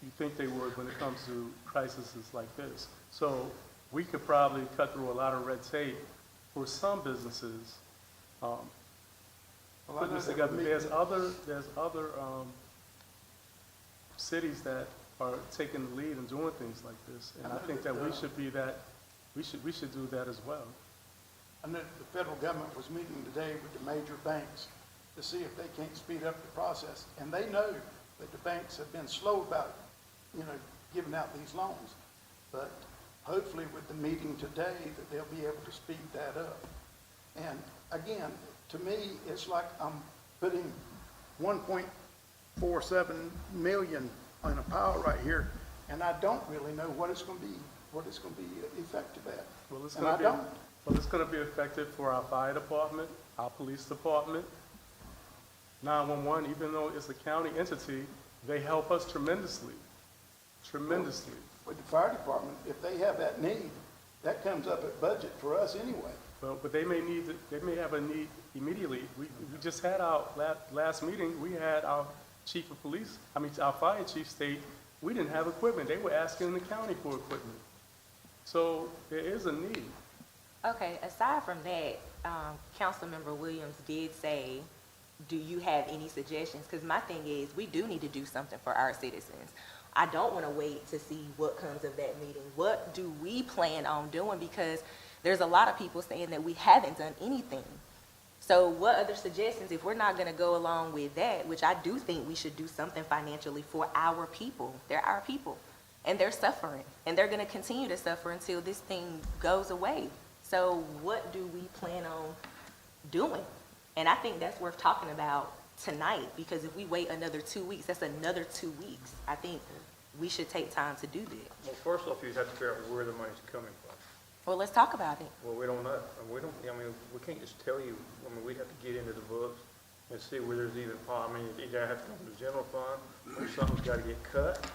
you think they would when it comes to crises like this. So we could probably cut through a lot of red tape for some businesses. Putting this together. There's other cities that are taking the lead and doing things like this, and I think that we should do that as well. I know the federal government was meeting today with the major banks to see if they can't speed up the process. And they know that the banks have been slow about, giving out these loans. But hopefully with the meeting today, that they'll be able to speed that up. And again, to me, it's like I'm putting 1.47 million in a pile right here, and I don't really know what it's going to be effective at. Well, it's And going I to don't. It's going to be effective for our fire department, our police department, 911. Even though it's a county entity, they help us tremendously. With the fire department, if they have that need, that comes up at budget for us anyway. Well, but they may need, they may have a need immediately. We just had our last meeting, we had our chief of police, our fire chief state, we didn't have equipment. They were asking the county for equipment. So there is a need. Okay, aside from that, Councilmember Williams did say, do you have any suggestions? Because my thing is, we do need to do something for our citizens. I don't want to wait to see what comes of that meeting. What do we plan on doing? Because there's a lot of people saying that we haven't done anything. So what other suggestions, if we're not going to go along with that, which I do think we should do something financially for our people. They're our people, and they're suffering, and they're going to continue to suffer until this thing goes away. So what do we plan on doing? And I think that's worth talking about tonight, because if we wait another 2 weeks, that's another 2 weeks. I think we should take time to do that. Well, first off, you'd have to figure out where the money's coming from. Well, let's talk about it. Well, we don't know. We can't just tell you. We'd have to get into the books and see where there's even, either have to come from the general fund or something's got to get cut.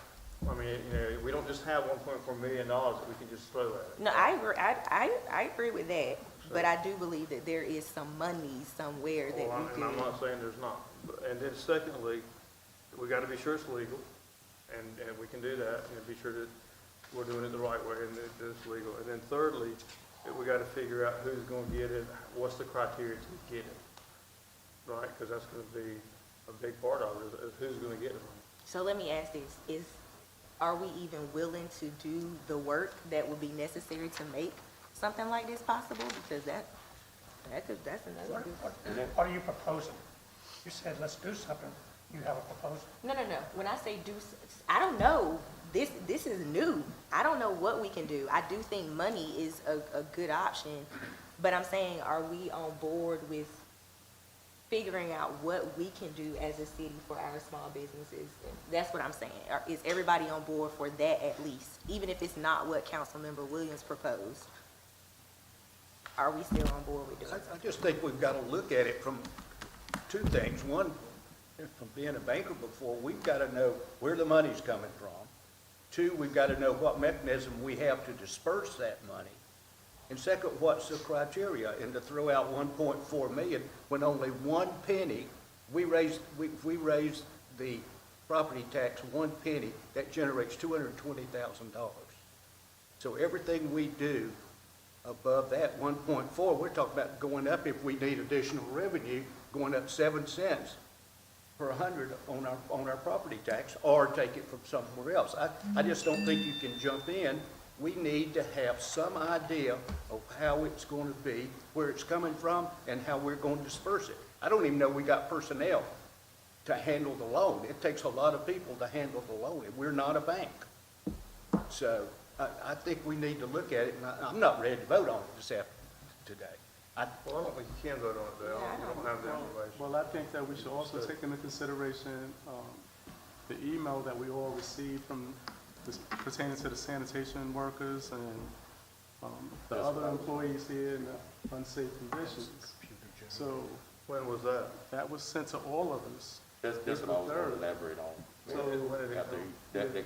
We don't just have $1.4 million that we can just throw at it. No, I agree. I agree with that, but I do believe that there is some money somewhere that Well, we and could. I'm not saying there's not. And then secondly, we got to be sure it's legal, and we can do that, and be sure that we're doing it the right way and that it's legal. And then thirdly, we got to figure out who's going to get it, what's the criteria to get it, right? Because that's going to be a big part of it, is who's going to get it. So let me ask this, are we even willing to do the work that would be necessary to make something like this possible? Because that's another. What are you proposing? You said, let's do something. You have a proposal? No. When I say do, I don't know. This is new. I don't know what we can do. I do think money is a good option, but I'm saying, are we on board with figuring out what we can do as a city for our small businesses? That's what I'm saying. Is everybody on board for that at least? Even if it's not what Councilmember Williams proposed, are we still on board with doing it? I just think we've got to look at it from two things. One, from being a banker before, we've got to know where the money's coming from. Two, we've got to know what mechanism we have to disperse that money. And second, what's the criteria? And to throw out 1.4 million when only 1 penny, we raise the property tax 1 penny, that generates $220,000. So everything we do above that 1.4, we're talking about going up, if we need additional revenue, going up 7 cents per 100 on our property tax, or take it from somewhere else. I just don't think you can jump in. We need to have some idea of how it's going to be, where it's coming from, and how we're going to disperse it. I don't even know we got personnel to handle the loan. It takes a lot of people to handle the loan, and we're not a bank. So I think we need to look at it, and I'm not ready to vote on it this afternoon, today. Well, I don't think you can vote on it, Dale. We don't have the information. Well, I think that we should also take into consideration the email that we all received from pertaining to the sanitation workers and the other employees here in the unsafe conditions. So When was that? that was sent to all of us. That's what I was going to elaborate on. So, When did it After come? that came.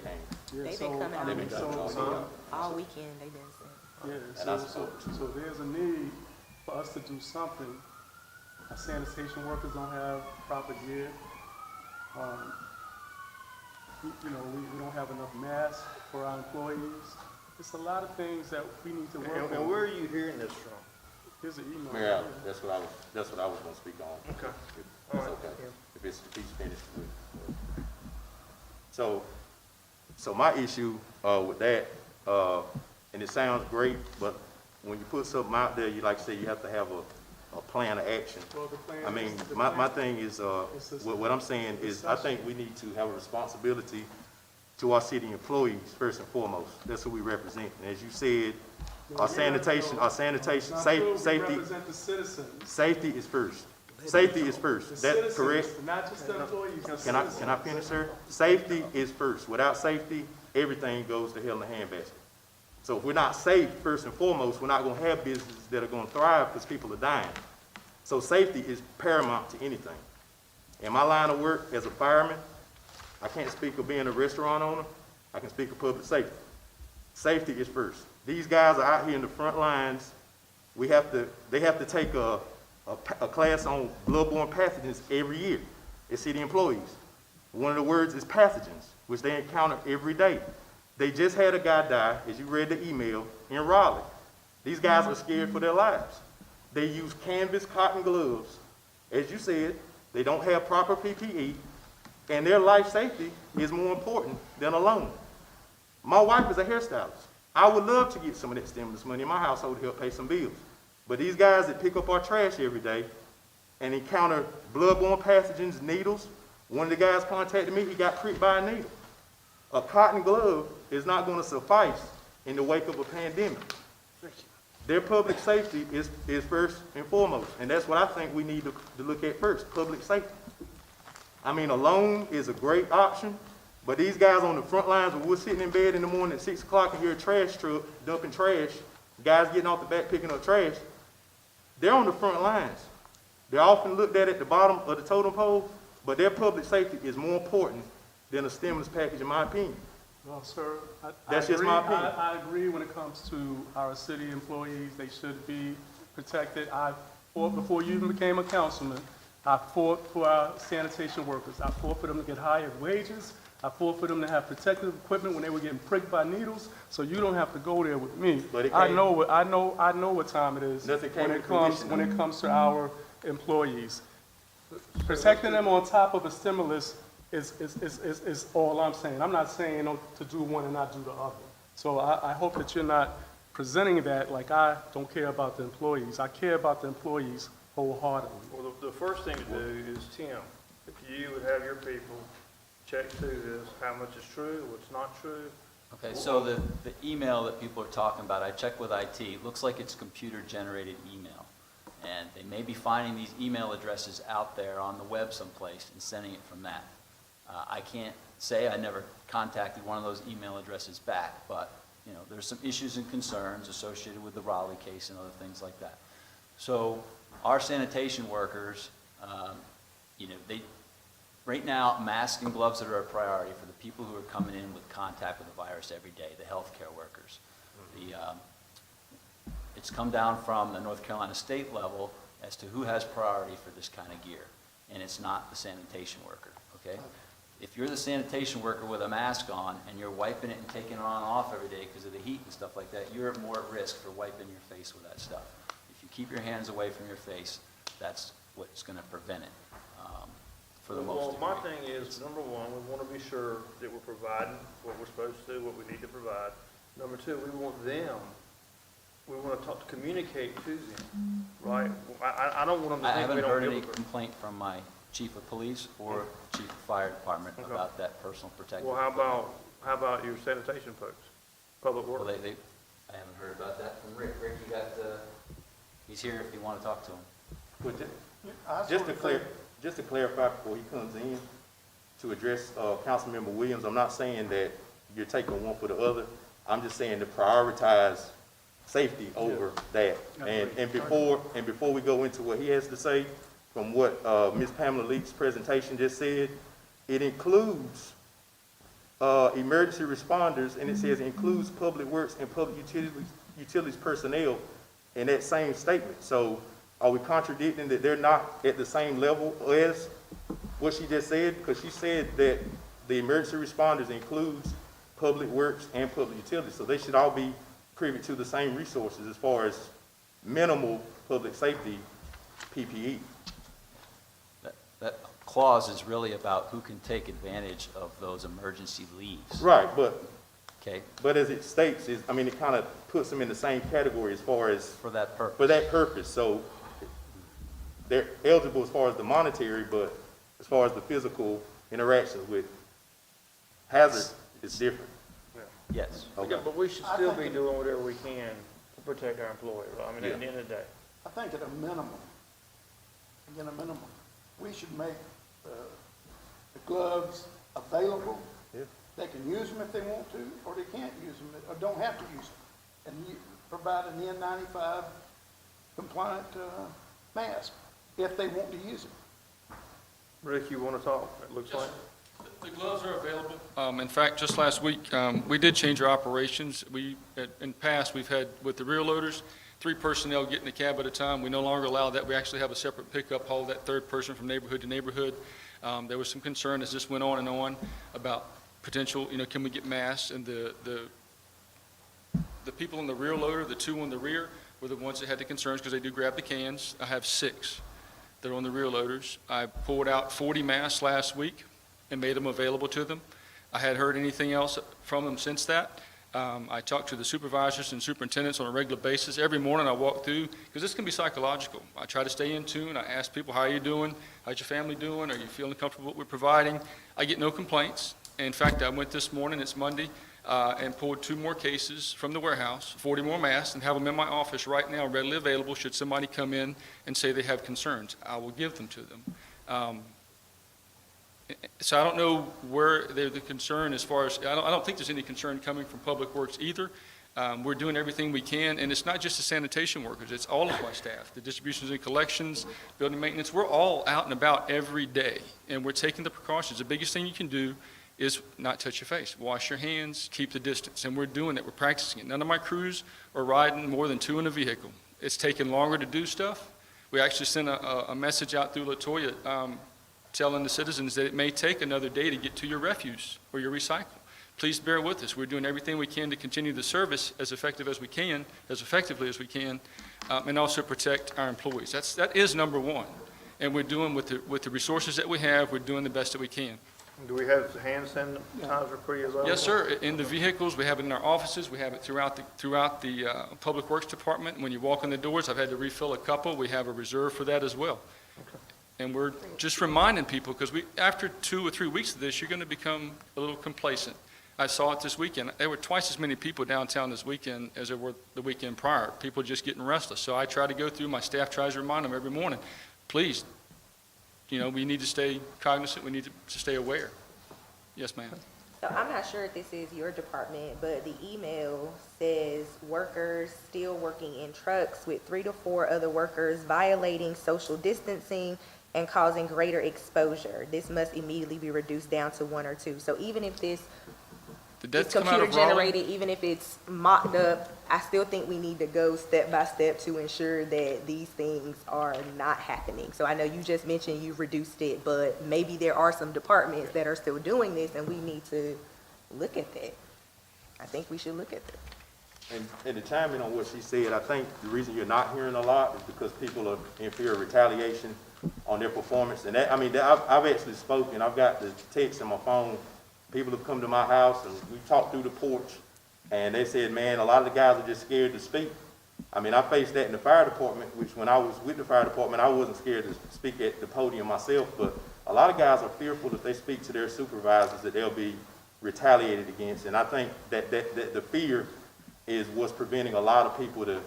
yeah, They've so, been coming I out. mean, They've been coming so, All weekend, they've been saying. yeah, And I so there's a need for us to do something. Our sanitation workers don't have proper gear. We don't have enough masks for our employees. It's a lot of things that we need to work on. And where are you hearing this from? Here's an email. Mayor Allen, that's what I was going to speak on. Okay. If it's okay. If he's finished with. So my issue with that, and it sounds great, but when you put something out there, you like to say you have to have a plan of action. Well, the plan I mean, is- the my plan- thing is, It's what I'm saying is, I think we need to have a responsibility to our city employees first and foremost. That's who we represent. And as you said, our sanitation, Not true. We safety, represent the citizens. safety is first. Safety is first. The Is that citizens, correct? not just the employees. the Can I citizens. finish, sir? Safety is first. Without safety, everything goes to hell in a handbasket. So if we're not safe, first and foremost, we're not gonna have businesses that are gonna thrive because people are dying. So safety is paramount to anything. In my line of work as a fireman, I can't speak of being a restaurant owner. I can speak of public safety. Safety is first. These guys are out here in the front lines they have to take a class on bloodborne pathogens every year as city employees. One of the words is pathogens, which they encounter every day. They just had a guy die, as you read the email, in Raleigh. These guys are scared for their lives. They use canvas cotton gloves. As you said, they don't have proper PPE, and their life safety is more important than a loan. My wife is a hairstylist. I would love to get some of that stimulus money in my household to help pay some bills. But these guys that pick up our trash every day and encounter bloodborne pathogens, needles, one of the guys contacted me, he got pricked by a needle. A cotton glove is not going to suffice in the wake of a pandemic. Their public safety is first and foremost, and that's what I think we need to look at first, public safety. I mean, a loan is a great option, but these guys on the front lines, when we're sitting in bed in the morning at 6 o'clock and hear a trash truck dumping trash, guys getting off the back picking up trash, they're on the front lines. They're often looked at the bottom of the totem pole, but their public safety is more important than a stimulus package, in my opinion. Well, sir, That's just my opinion. I agree when it comes to our city employees, they should be protected. I fought before you even became a councilman. I fought for our sanitation workers. I fought for them to get higher wages. I fought for them to have protective equipment when they were getting pricked by needles, so you don't have to go there with me. But it I came- know what time it is Nothing came when in it comes fruition. when it comes to our employees. Protecting them on top of a stimulus is all I'm saying. I'm not saying to do one and not do the other. So I hope that you're not presenting that like I don't care about the employees. I care about the employees wholeheartedly. Well, the first thing to do is, Tim, if you would have your people check through this, how much is true, what's not true. Okay, so the email that people are talking about, I checked with IT, it looks like it's computer-generated email. And they may be finding these email addresses out there on the web someplace and sending it from that. I can't say I never contacted one of those email addresses back, but, you know, there's some issues and concerns associated with the Raleigh case and other things like that. So our sanitation workers, you know, right now, masks and gloves are a priority for the people who are coming in with contact with the virus every day, the healthcare workers. It's come down from the North Carolina state level as to who has priority for this kind of gear, and it's not the sanitation worker, okay? If you're the sanitation worker with a mask on and you're wiping it and taking it on and off every day because of the heat and stuff like that, you're more at risk for wiping your face with that stuff. If you keep your hands away from your face, that's what's going to prevent it for the most Well, degree. my thing is, number one, we want to be sure that we're providing what we're supposed to, what we need to provide. Number two, we want to communicate to them, right? I don't want them I to think we haven't don't heard give any a crap. complaint from my chief of police or chief of fire department Okay. about that personal protective. Well, how about your sanitation folks, public Well, works? I haven't heard about that from Rick. Rick, you got, he's here if you want to talk to him. But I just sort to of just to clarify before he comes in, to address Councilmember Williams, I'm not saying that you're taking one for the other. I'm just saying to prioritize safety over that. And before we go into what he has to say, from what Ms. Pamela Leak's presentation just said, it includes emergency responders, and it says includes public works and public utilities personnel in that same statement. So are we contradicting that they're not at the same level as what she just said? Because she said that the emergency responders includes public works and public utilities. So they should all be privy to the same resources as far as minimal public safety PPE. That clause is really about who can take advantage of those emergency leaves, Right, but okay, as it states, it kind of puts them in the same category as far as for that purpose. for that purpose. So they're eligible as far as the monetary, but as far as the physical interactions with hazard, it's different. Yes. Okay. Yeah, but we should I still think be doing whatever we can to protect our employees, I mean, at the end of the day. I think at a minimum, we should make the gloves available. Yeah. They can use them if they want to, or they can't use them, or don't have to use them. And you provide an N95 compliant mask if they want to use it. Rick, you want to talk, it looks like? The gloves are available. In fact, just last week, we did change our operations. In past, we've had, with the rear loaders, 3 personnel get in the cab at a time. We no longer allow that. We actually have a separate pickup, haul that third person from neighborhood to neighborhood. There was some concern as this went on and on about potential, can we get masks? And the people in the rear loader, the 2 on the rear, were the ones that had the concerns because they do grab the cans. I have 6 that are on the rear loaders. I pulled out 40 masks last week and made them available to them. I hadn't heard anything else from them since that. I talk to the supervisors and superintendents on a regular basis. Every morning I walk through, because this can be psychological. I try to stay in tune. I ask people, how are you doing? How's your family doing? Are you feeling comfortable with what we're providing? I get no complaints. In fact, I went this morning, it's Monday, and pulled 2 more cases from the warehouse, 40 more masks, and have them in my office right now, readily available should somebody come in and say they have concerns. I will give them to them. So I don't know where the concern as far as, I don't think there's any concern coming from Public Works either. We're doing everything we can, and it's not just the sanitation workers, it's all of my staff, the distributions and collections, building maintenance. We're all out and about every day, and we're taking the precautions. The biggest thing you can do is not touch your face, wash your hands, keep the distance, and we're doing it, we're practicing it. None of my crews are riding more than 2 in a vehicle. It's taking longer to do stuff. We actually sent a message out through Latoya telling the citizens that it may take another day to get to your refuse or your recycle. Please bear with us. We're doing everything we can to continue the service as effectively as we can, and also protect our employees. That is number 1. And we're doing with the resources that we have, we're doing the best that we can. Do we have hand sanitizer for you available? Yes, sir. In the vehicles, we have it in our offices, we have it throughout the Public Works Department. When you walk in the doors, I've had to refill a couple. We have a reserve for that as well. And we're just reminding people, because after 2 or 3 weeks of this, you're going to become a little complacent. I saw it this weekend. There were twice as many people downtown this weekend as there were the weekend prior. People just getting restless. So I try to go through, my staff tries to remind them every morning, please, we need to stay cognizant, we need to stay aware. Yes, ma'am. So I'm not sure if this is your department, but the email says workers still working in trucks with 3 to 4 other workers violating social distancing and causing greater exposure. This must immediately be reduced down to 1 or 2. So even if this Did that is come out computer of Raleigh? generated, even if it's mocked up, I still think we need to go step by step to ensure that these things are not happening. So I know you just mentioned you've reduced it, but maybe there are some departments that are still doing this, and we need to look at that. I think we should look at that. And to chime in on what she said, I think the reason you're not hearing a lot is because people are in fear of retaliation on their performance. And I've actually spoken, I've got the text on my phone. People have come to my house and we talked through the porch, and they said, man, a lot of the guys are just scared to speak. I faced that in the fire department, which when I was with the fire department, I wasn't scared to speak at the podium myself, but a lot of guys are fearful if they speak to their supervisors that they'll be retaliated against. And I think that the fear is what's preventing a lot of people to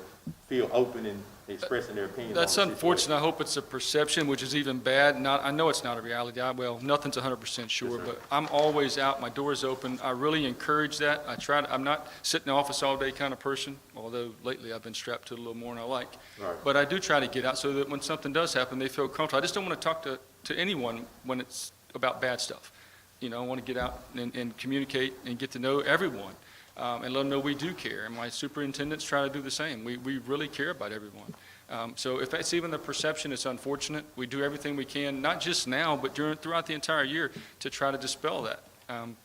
feel open and expressing their opinions. That's unfortunate. I hope it's a perception, which is even bad. I know it's not a reality. Nothing's 100% sure, but I'm always out. My door is open. I really encourage that. I'm not sit in the office all day kind of person, although lately I've been strapped to it a little more than I like. Right. But I do try to get out so that when something does happen, they feel comfortable. I just don't want to talk to anyone when it's about bad stuff. I want to get out and communicate and get to know everyone. And let them know we do care. And my superintendents try to do the same. We really care about everyone. So if that's even the perception, it's unfortunate. We do everything we can, not just now, but throughout the entire year to try to dispel that.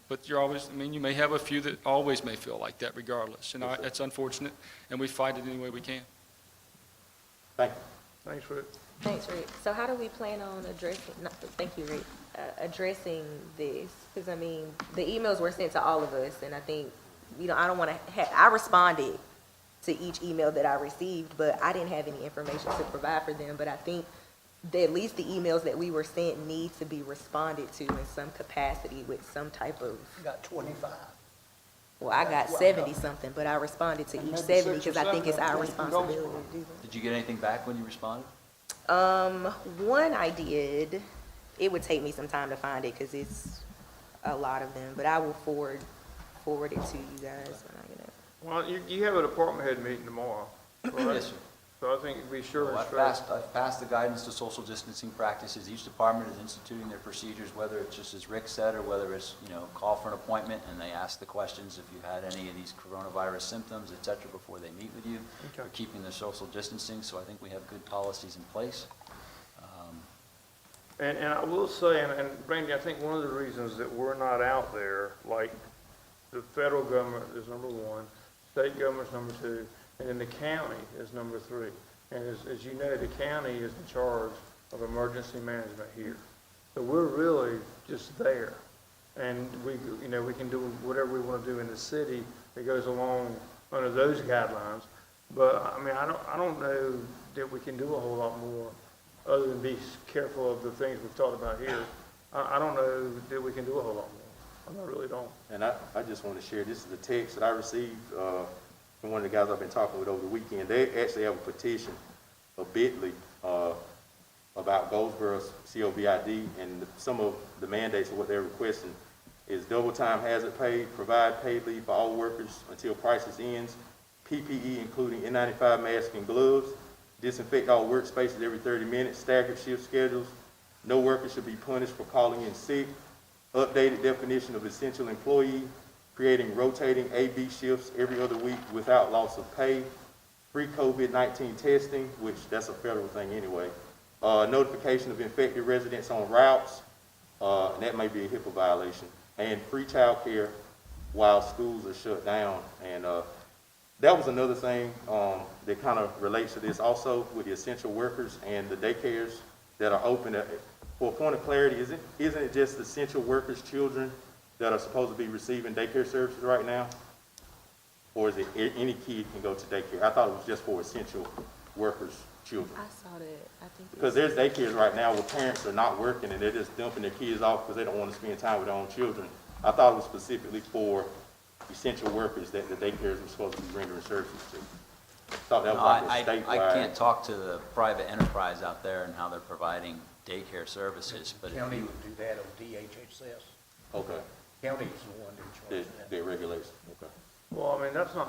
But you may have a few that always may feel like that regardless. And that's unfortunate, and we fight it any way we can. Thank you. Thanks, Rick. Thanks, Rick. So how do we plan on addressing, thank you, Rick, addressing this? Because, the emails were sent to all of us, and I think, I don't want to I responded to each email that I received, but I didn't have any information to provide for them. But I think that at least the emails that we were sent need to be responded to in some capacity with some type of. You got 25. Well, I got 70-something, but I responded to each 70 because I think it's our responsibility to do that. Did you get anything back when you responded? One I did. It would take me some time to find it because it's a lot of them, but I will forward it to you guys when I get it. Well, you have a department head meeting tomorrow, right? Yes, sir. So I think be sure Well, and stress. I've passed the guidance to social distancing practices. Each department is instituting their procedures, whether it's just as Rick said, or whether it's, call for an appointment, and they ask the questions if you had any of these coronavirus symptoms, et cetera, before they meet with you. Okay. They're keeping their social distancing, so I think we have good policies in place. And I will say, and Brandy, I think one of the reasons that we're not out there, like the federal government is number one, state government's number two, and then the county is number three. And as you know, the county is in charge of emergency management here. So we're really just there. And we can do whatever we want to do in the city that goes along under those guidelines. But I mean, I don't know that we can do a whole lot more other than be careful of the things we've talked about here. I don't know that we can do a whole lot more. I really don't. And I just want to share, this is the text that I received from one of the guys I've been talking with over the weekend. They actually have a petition, a bit.ly, about Goldsboro's COVID, and some of the mandates of what they're requesting is double time hazard pay, provide paid leave for all workers until crisis ends, PPE including N95 masks and gloves, disinfect all workspaces every 30 minutes, staggered shift schedules, no worker should be punished for calling in sick, updated definition of essential employee, creating rotating A/B shifts every other week without loss of pay, free COVID-19 testing, which that's a federal thing anyway, notification of infected residents on routes, and that may be a HIPAA violation, and free child care while schools are shut down. And that was another thing that kind of relates to this also with the essential workers and the daycares that are open. For a point of clarity, isn't it just essential workers' children that are supposed to be receiving daycare services right now? Or is it any kid can go to daycare? I thought it was just for essential workers' children. I saw that, I think. Because there's daycares right now where parents are not working and they're just dumping their kids off because they don't want to spend time with their own children. I thought it was specifically for essential workers that the daycares were supposed to be rendering services to. Thought that was like a statewide. I can't talk to the private enterprise out there and how they're providing daycare services, but if County you, would do that on DHHS. Okay, County's the one that charges that. their regulations, okay. Well, I mean, that's not,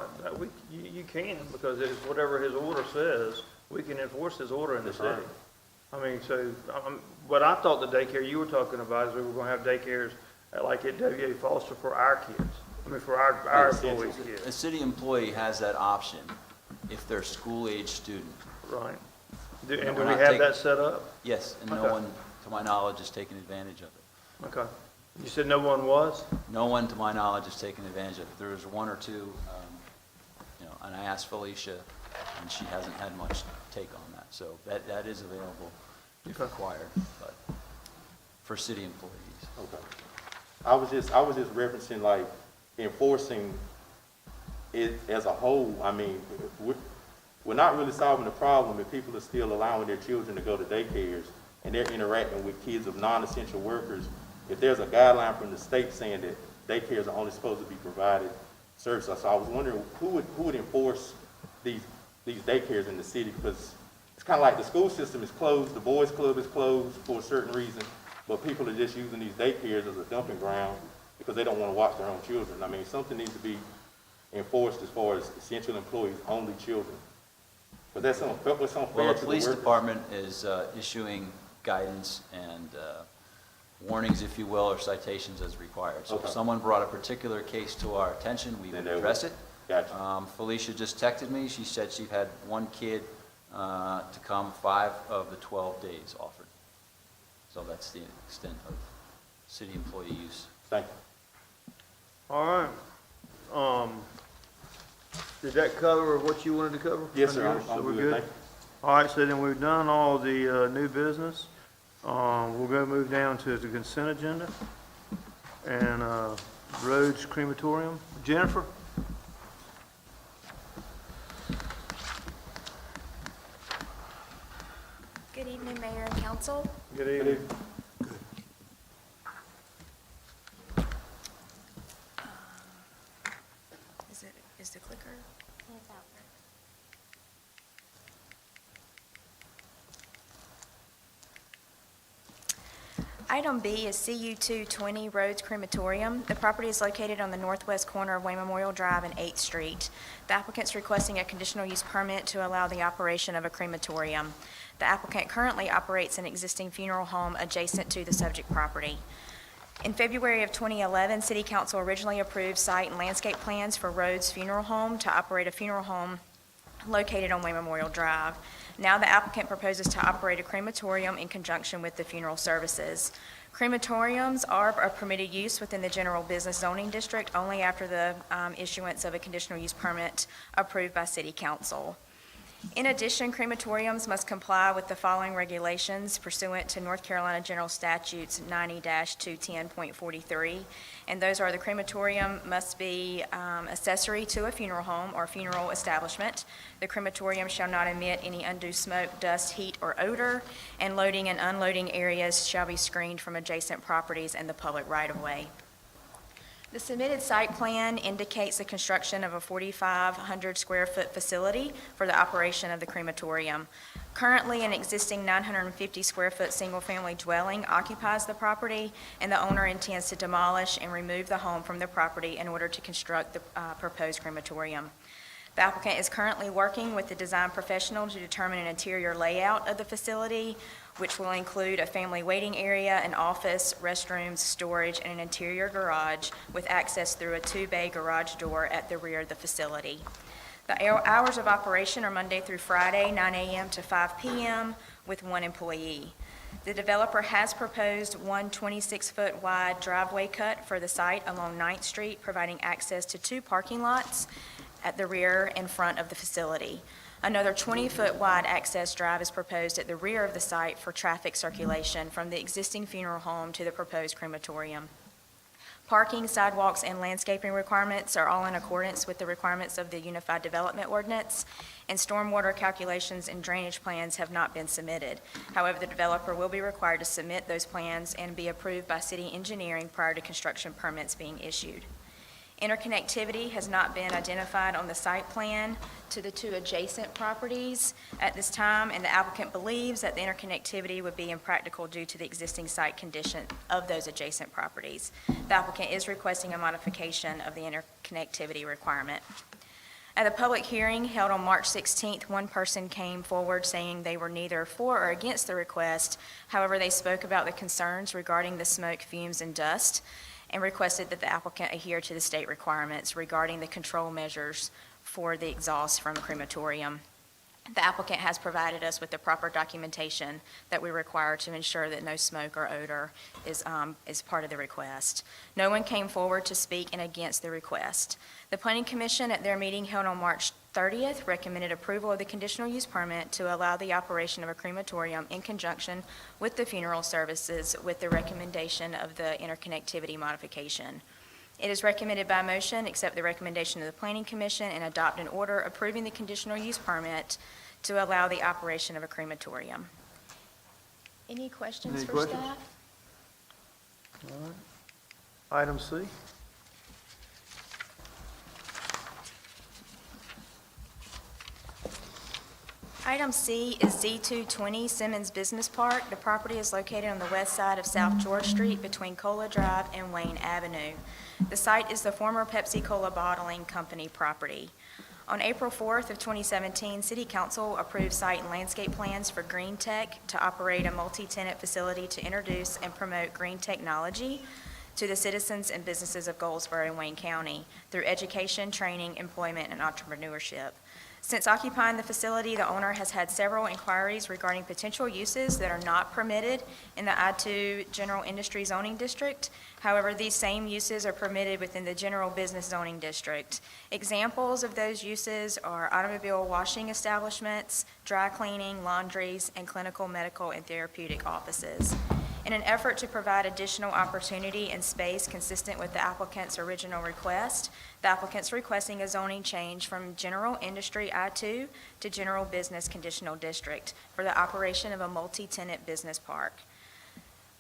you can, because it's whatever his order says, we can enforce his order in the That's right. city. I mean, so, what I thought the daycare you were talking about is we were gonna have daycares like at W.A. Foster for our kids. I mean, for our employees' a kids, city employee has that option if they're a school-age student. right? And we're do we not have taking- that set up? Yes, and no Okay. one, to my knowledge, has taken advantage of it. Okay. You said no one was? No one, to my knowledge, has taken advantage of it. There was one or two, and I asked Felicia, and she hasn't had much take on that. So that is available if Okay. required, but for city employees. Okay. I was just referencing like enforcing it as a whole. I mean, we're not really solving the problem if people are still allowing their children to go to daycares and they're interacting with kids of non-essential workers. If there's a guideline from the state saying that daycares are only supposed to be provided services, so I was wondering who would enforce these daycares in the city, because it's kind of like the school system is closed, the boys club is closed for a certain reason, but people are just using these daycares as a dumping ground because they don't want to watch their own children. I mean, something needs to be enforced as far as essential employees, only children. But that's unfair Well, to the the police workers. department is issuing guidance and warnings, if you will, or citations as required. So Okay. if someone brought a particular case to our attention, we Then would they would- address it. Gotcha. Felicia just texted me. She said she had one kid to come 5 of the 12 days offered. So that's the extent of city employee use. Thank you. All right. Did that cover what you wanted to cover? Yes, sir. Yours? I'm So we're good. Thank you. All right, so then we've done all the new business. We're going to move down to the consent agenda and Rhodes Crematorium. Jennifer? Good evening, Mayor and Council. Good evening. Is the clicker? It's out. Item B is CU 220 Rhodes Crematorium. The property is located on the northwest corner of Wayne Memorial Drive and 8th Street. The applicant's requesting a conditional use permit to allow the operation of a crematorium. The applicant currently operates an existing funeral home adjacent to the subject property. In February of 2011, City Council originally approved site and landscape plans for Rhodes Funeral Home to operate a funeral home located on Wayne Memorial Drive. Now the applicant proposes to operate a crematorium in conjunction with the funeral services. Crematoriums are a permitted use within the general business zoning district only after the issuance of a conditional use permit approved by City Council. In addition, crematoriums must comply with the following regulations pursuant to North Carolina General Statutes 90-210.43, and those are: the crematorium must be accessory to a funeral home or funeral establishment. The crematorium shall not emit any undue smoke, dust, heat, or odor, and loading and unloading areas shall be screened from adjacent properties and the public right-of-way. The submitted site plan indicates the construction of a 4,500 square foot facility for the operation of the crematorium. Currently, an existing 950 square foot single-family dwelling occupies the property, and the owner intends to demolish and remove the home from the property in order to construct the proposed crematorium. The applicant is currently working with the design professional to determine an interior layout of the facility, which will include a family waiting area, an office, restrooms, storage, and an interior garage with access through a 2-bay garage door at the rear of the facility. The hours of operation are Monday through Friday, 9 a.m. to 5 p.m. with 1 employee. The developer has proposed one 26-foot wide driveway cut for the site along 9th Street, providing access to 2 parking lots at the rear and front of the facility. Another 20-foot wide access drive is proposed at the rear of the site for traffic circulation from the existing funeral home to the proposed crematorium. Parking, sidewalks, and landscaping requirements are all in accordance with the requirements of the Unified Development Ordinance, and stormwater calculations and drainage plans have not been submitted. However, the developer will be required to submit those plans and be approved by city engineering prior to construction permits being issued. Interconnectivity has not been identified on the site plan to the 2 adjacent properties at this time, and the applicant believes that the interconnectivity would be impractical due to the existing site condition of those adjacent properties. The applicant is requesting a modification of the interconnectivity requirement. At a public hearing held on March 16th, one person came forward saying they were neither for or against the request. However, they spoke about the concerns regarding the smoke, fumes, and dust, and requested that the applicant adhere to the state requirements regarding the control measures for the exhaust from the crematorium. The applicant has provided us with the proper documentation that we require to ensure that no smoke or odor is part of the request. No one came forward to speak in against the request. The Planning Commission at their meeting held on March 30th recommended approval of the conditional use permit to allow the operation of a crematorium in conjunction with the funeral services with the recommendation of the interconnectivity modification. It is recommended by motion accept the recommendation of the Planning Commission and adopt an order approving the conditional use permit to allow the operation of a crematorium. Any questions Any for questions? staff? All right. Item C. Item C is Z220 Simmons Business Park. The property is located on the west side of South George Street between Cola Drive and Wayne Avenue. The site is the former Pepsi-Cola Bottling Company property. On April 4th of 2017, City Council approved site and landscape plans for Green Tech to operate a multi-tenant facility to introduce and promote green technology to the citizens and businesses of Goldsboro and Wayne County through education, training, employment, and entrepreneurship. Since occupying the facility, the owner has had several inquiries regarding potential uses that are not permitted in the I-2 General Industry Zoning District. However, these same uses are permitted within the General Business Zoning District. Examples of those uses are automobile washing establishments, dry cleaning, laundries, and clinical, medical, and therapeutic offices. In an effort to provide additional opportunity and space consistent with the applicant's original request, the applicant's requesting a zoning change from General Industry I-2 to General Business Conditional District for the operation of a multi-tenant business park.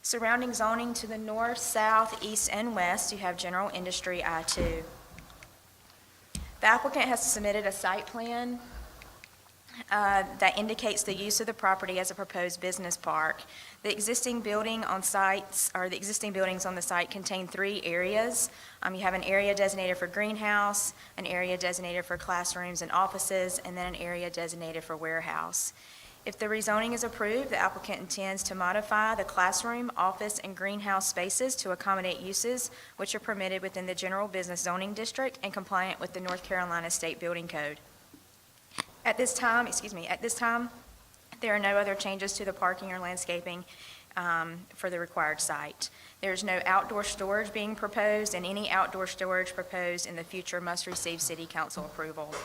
Surrounding zoning to the north, south, east, and west, you have General Industry I-2. The applicant has submitted a site plan that indicates the use of the property as a proposed business park. The existing building on sites, or the existing buildings on the site contain 3 areas. You have an area designated for greenhouse, an area designated for classrooms and offices, and then an area designated for warehouse. If the rezoning is approved, the applicant intends to modify the classroom, office, and greenhouse spaces to accommodate uses which are permitted within the general business zoning district and compliant with the North Carolina State Building Code. At this time, there are no other changes to the parking or landscaping for the required site. There's no outdoor storage being proposed, and any outdoor storage proposed in the future must receive City Council approval.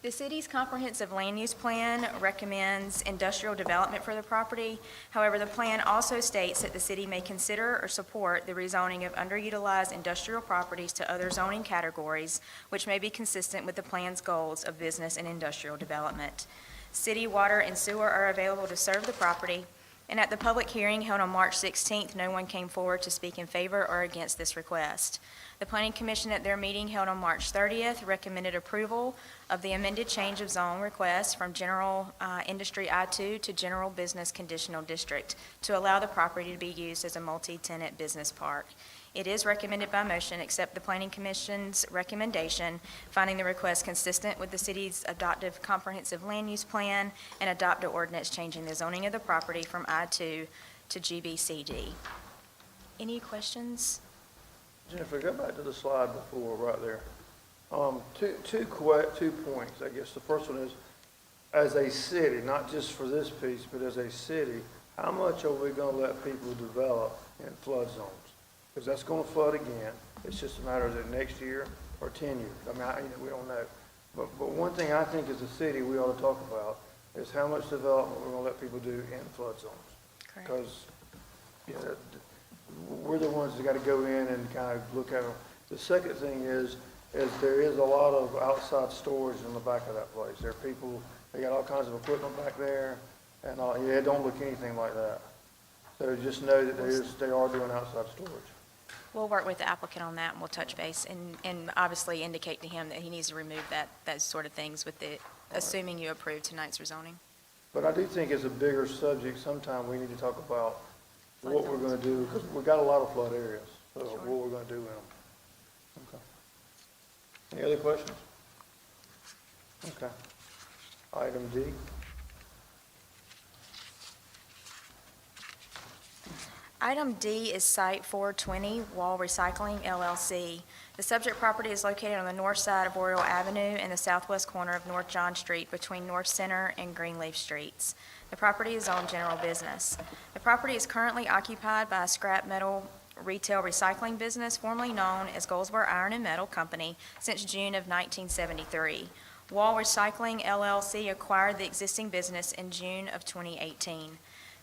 The city's comprehensive land use plan recommends industrial development for the property. However, the plan also states that the city may consider or support the rezoning of underutilized industrial properties to other zoning categories, which may be consistent with the plan's goals of business and industrial development. City water and sewer are available to serve the property, and at the public hearing held on March 16th, no one came forward to speak in favor or against this request. The Planning Commission at their meeting held on March 30th recommended approval of the amended change of zone request from General Industry I-2 to General Business Conditional District to allow the property to be used as a multi-tenant business park. It is recommended by motion, accept the Planning Commission's recommendation, finding the request consistent with the city's adoptive comprehensive land use plan, and adopt an ordinance changing the zoning of the property from I-2 to GBCD. Any questions? Jennifer, go back to the slide before, right there. Two points, I guess. The first one is, as a city, not just for this piece, but as a city, how much are we gonna let people develop in flood zones? Because that's gonna flood again. It's just a matter of it next year or 10 years. I mean, we don't know. But one thing I think as a city we ought to talk about is how much development we're gonna let people do in flood zones. Correct. Because, you know, we're the ones that gotta go in and kind of look at them. The second thing is there is a lot of outside storage in the back of that place. There are people, they got all kinds of equipment back there, and all, yeah, it don't look anything like that. So just know that they are doing outside storage. We'll work with the applicant on that, and we'll touch base, and obviously indicate to him that he needs to remove those sort of things with the, assuming you approve tonight's rezoning. But I do think it's a bigger subject. Sometime we need to talk about what we're gonna do, because we've got a lot of flood areas, so Sure. what we're gonna do in them. Okay. Any other questions? Okay. Item D. Item D is Site 420 Wall Recycling LLC. The subject property is located on the north side of Oriole Avenue and the southwest corner of North John Street between North Center and Greenleaf Streets. The property is on general business. The property is currently occupied by a scrap metal retail recycling business formerly known as Goldsboro Iron and Metal Company since June of 1973. Wall Recycling LLC acquired the existing business in June of 2018.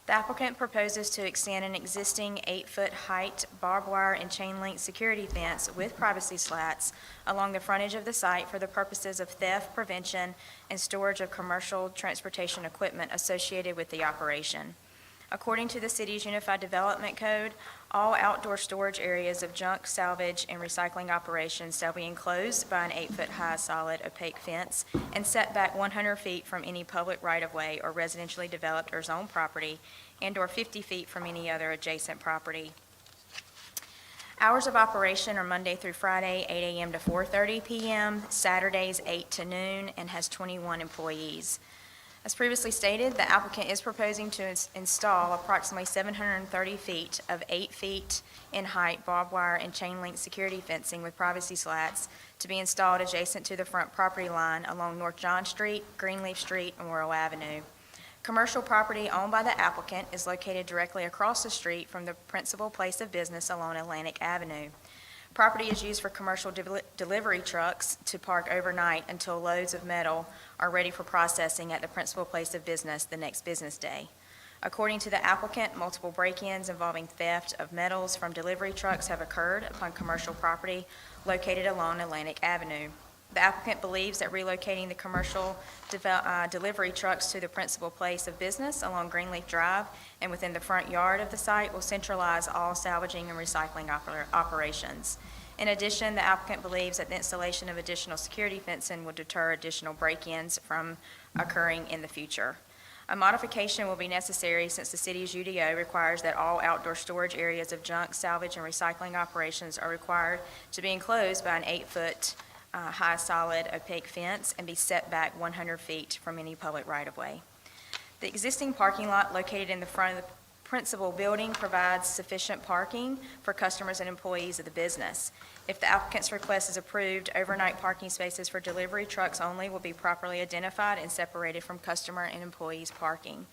The applicant proposes to extend an existing 8-foot height barbed wire and chain link security fence with privacy slats along the frontage of the site for the purposes of theft prevention and storage of commercial transportation equipment associated with the operation. According to the city's Unified Development Code, all outdoor storage areas of junk, salvage, and recycling operations shall be enclosed by an 8-foot high solid opaque fence and set back 100 feet from any public right-of-way or residentially developed or zoned property and/or 50 feet from any other adjacent property. Hours of operation are Monday through Friday, 8 a.m. to 4:30 p.m., Saturdays 8 to noon, and has 21 employees. As previously stated, the applicant is proposing to install approximately 730 feet of 8 feet in height barbed wire and chain link security fencing with privacy slats to be installed adjacent to the front property line along North John Street, Greenleaf Street, and Worrell Avenue. Commercial property owned by the applicant is located directly across the street from the principal place of business along Atlantic Avenue. Property is used for commercial delivery trucks to park overnight until loads of metal are ready for processing at the principal place of business the next business day. According to the applicant, multiple break-ins involving theft of metals from delivery trucks have occurred upon commercial property located along Atlantic Avenue. The applicant believes that relocating the commercial delivery trucks to the principal place of business along Greenleaf Drive and within the front yard of the site will centralize all salvaging and recycling operations. In addition, the applicant believes that the installation of additional security fencing will deter additional break-ins from occurring in the future. A modification will be necessary since the city's UDO requires that all outdoor storage areas of junk, salvage, and recycling operations are required to be enclosed by an 8-foot high solid opaque fence and be set back 100 feet from any public right-of-way. The existing parking lot located in the front of the principal building provides sufficient parking for customers and employees of the business. If the applicant's request is approved, overnight parking spaces for delivery trucks only will be properly identified and separated from customer and employees' parking.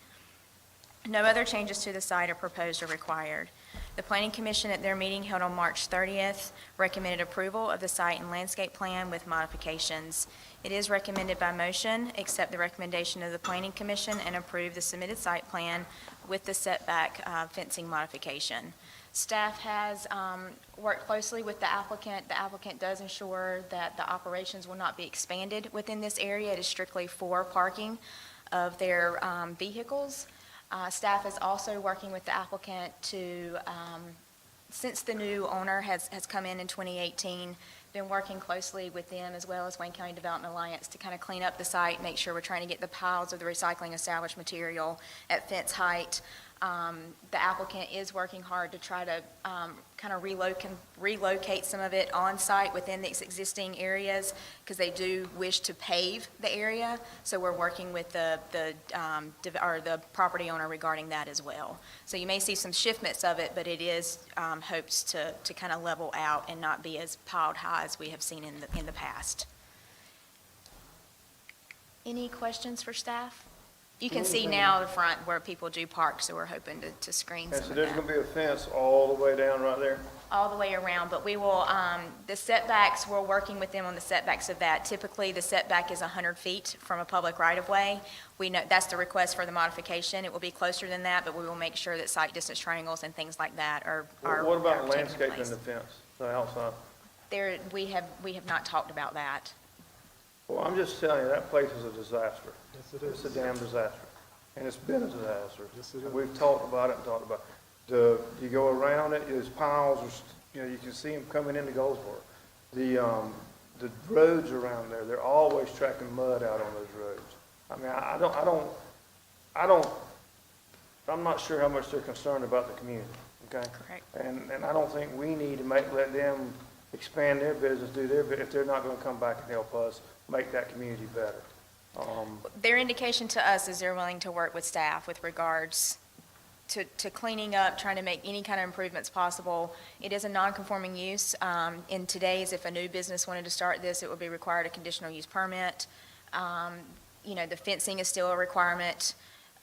No other changes to the site are proposed or required. The Planning Commission at their meeting held on March 30th recommended approval of the site and landscape plan with modifications. It is recommended by motion, accept the recommendation of the Planning Commission and approve the submitted site plan with the setback fencing modification. Staff has worked closely with the applicant. The applicant does ensure that the operations will not be expanded within this area. It is strictly for parking of their vehicles. Staff is also working with the applicant to, since the new owner has come in 2018, been working closely with them as well as Wayne County Development Alliance to kind of clean up the site, make sure we're trying to get the piles of the recycling and salvage material at fence height. The applicant is working hard to try to kind of relocate some of it on site within these existing areas because they do wish to pave the area. So we're working with the property owner regarding that as well. So you may see some shifts of it, but it is hopes to kind of level out and not be as piled high as we have seen in the past. Any questions for staff? You can see now the front where people do park, so we're hoping to screen some And so of there's that. gonna be a fence all the way down right there? All the way around, but we will, the setbacks, we're working with them on the setbacks of that. Typically, the setback is 100 feet from a public right-of-way. We know, that's the request for the modification. It will be closer than that, but we will make sure that site distance triangles and things like that are What about taken landscaping place. the fence, the outside? There, we have not talked about that. Well, I'm just telling you, that place is a disaster. Yes, it is. It's a damn disaster. And it's been a disaster. Yes, it is. We've talked about it and talked about it. You go around it, there's piles, you can see them coming into Goldsboro. The roads around there, they're always tracking mud out on those roads. I mean, I'm not sure how much they're concerned about the community, okay? Correct. And I don't think we need to let them expand their business, do their, if they're not gonna come back and help us make that community better. Their indication to us is they're willing to work with staff with regards to cleaning up, trying to make any kind of improvements possible. It is a non-conforming use. In today's, if a new business wanted to start this, it would be required a conditional use permit. The fencing is still a requirement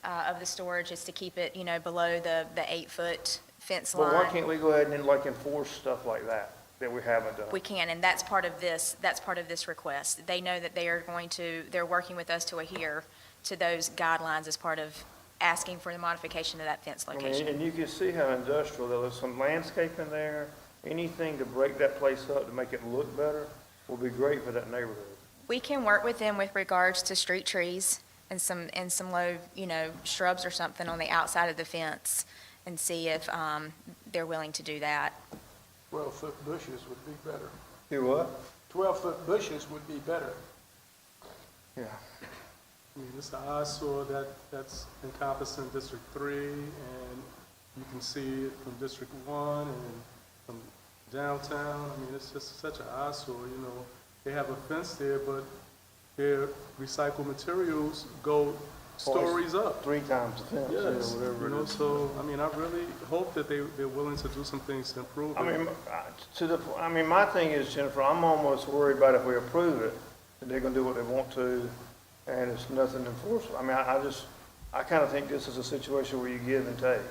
of the storage, is to keep it, below the 8-foot fence line. But why can't we go ahead and enforce stuff like that we haven't done? We can, and that's part of this request. They know that they're working with us to adhere to those guidelines as part of asking for the modification of that fence I mean, location. and you can see how industrial, there's some landscaping there, anything to break that place up to make it look better will be great for that neighborhood. We can work with them with regards to street trees and some low, shrubs or something on the outside of the fence and see if they're willing to do that. 12-foot bushes would be better. Do what? 12-foot bushes would be better. Yeah. I mean, it's an eyesore that's encompassing District 3, and you can see it from District 1 and from downtown. I mean, it's just such an eyesore, They have a fence there, but their recycled materials go stories up. 3 times the fence, Yes, or whatever it is. so, I mean, I really hope that they're willing to do some things to improve I it. mean, my thing is, Jennifer, I'm almost worried about if we approve it, that they're gonna do what they want to, and it's nothing enforceable. I mean, I kind of think this is a situation where you give and take,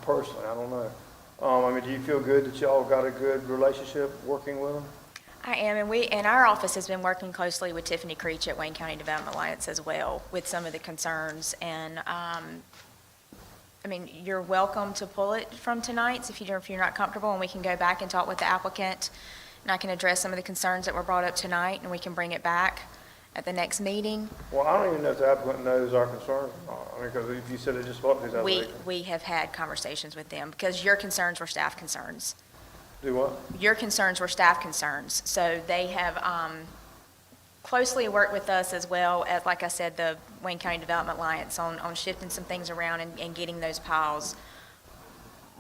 personally, I don't know. I mean, do you feel good that y'all got a good relationship working with them? I am, and our office has been working closely with Tiffany Creech at Wayne County Development Alliance as well with some of the concerns. And, you're welcome to pull it from tonight's if you're not comfortable, and we can go back and talk with the applicant, and I can address some of the concerns that were brought up tonight, and we can bring it back at the next meeting. Well, I don't even know if the applicant knows our concerns or not. I mean, because if you said they just bought these out of We have had conversations with them because your concerns were staff concerns. Do what? Your concerns were staff concerns, so they have closely worked with us as well as, like I said, the Wayne County Development Alliance on shifting some things around and getting those piles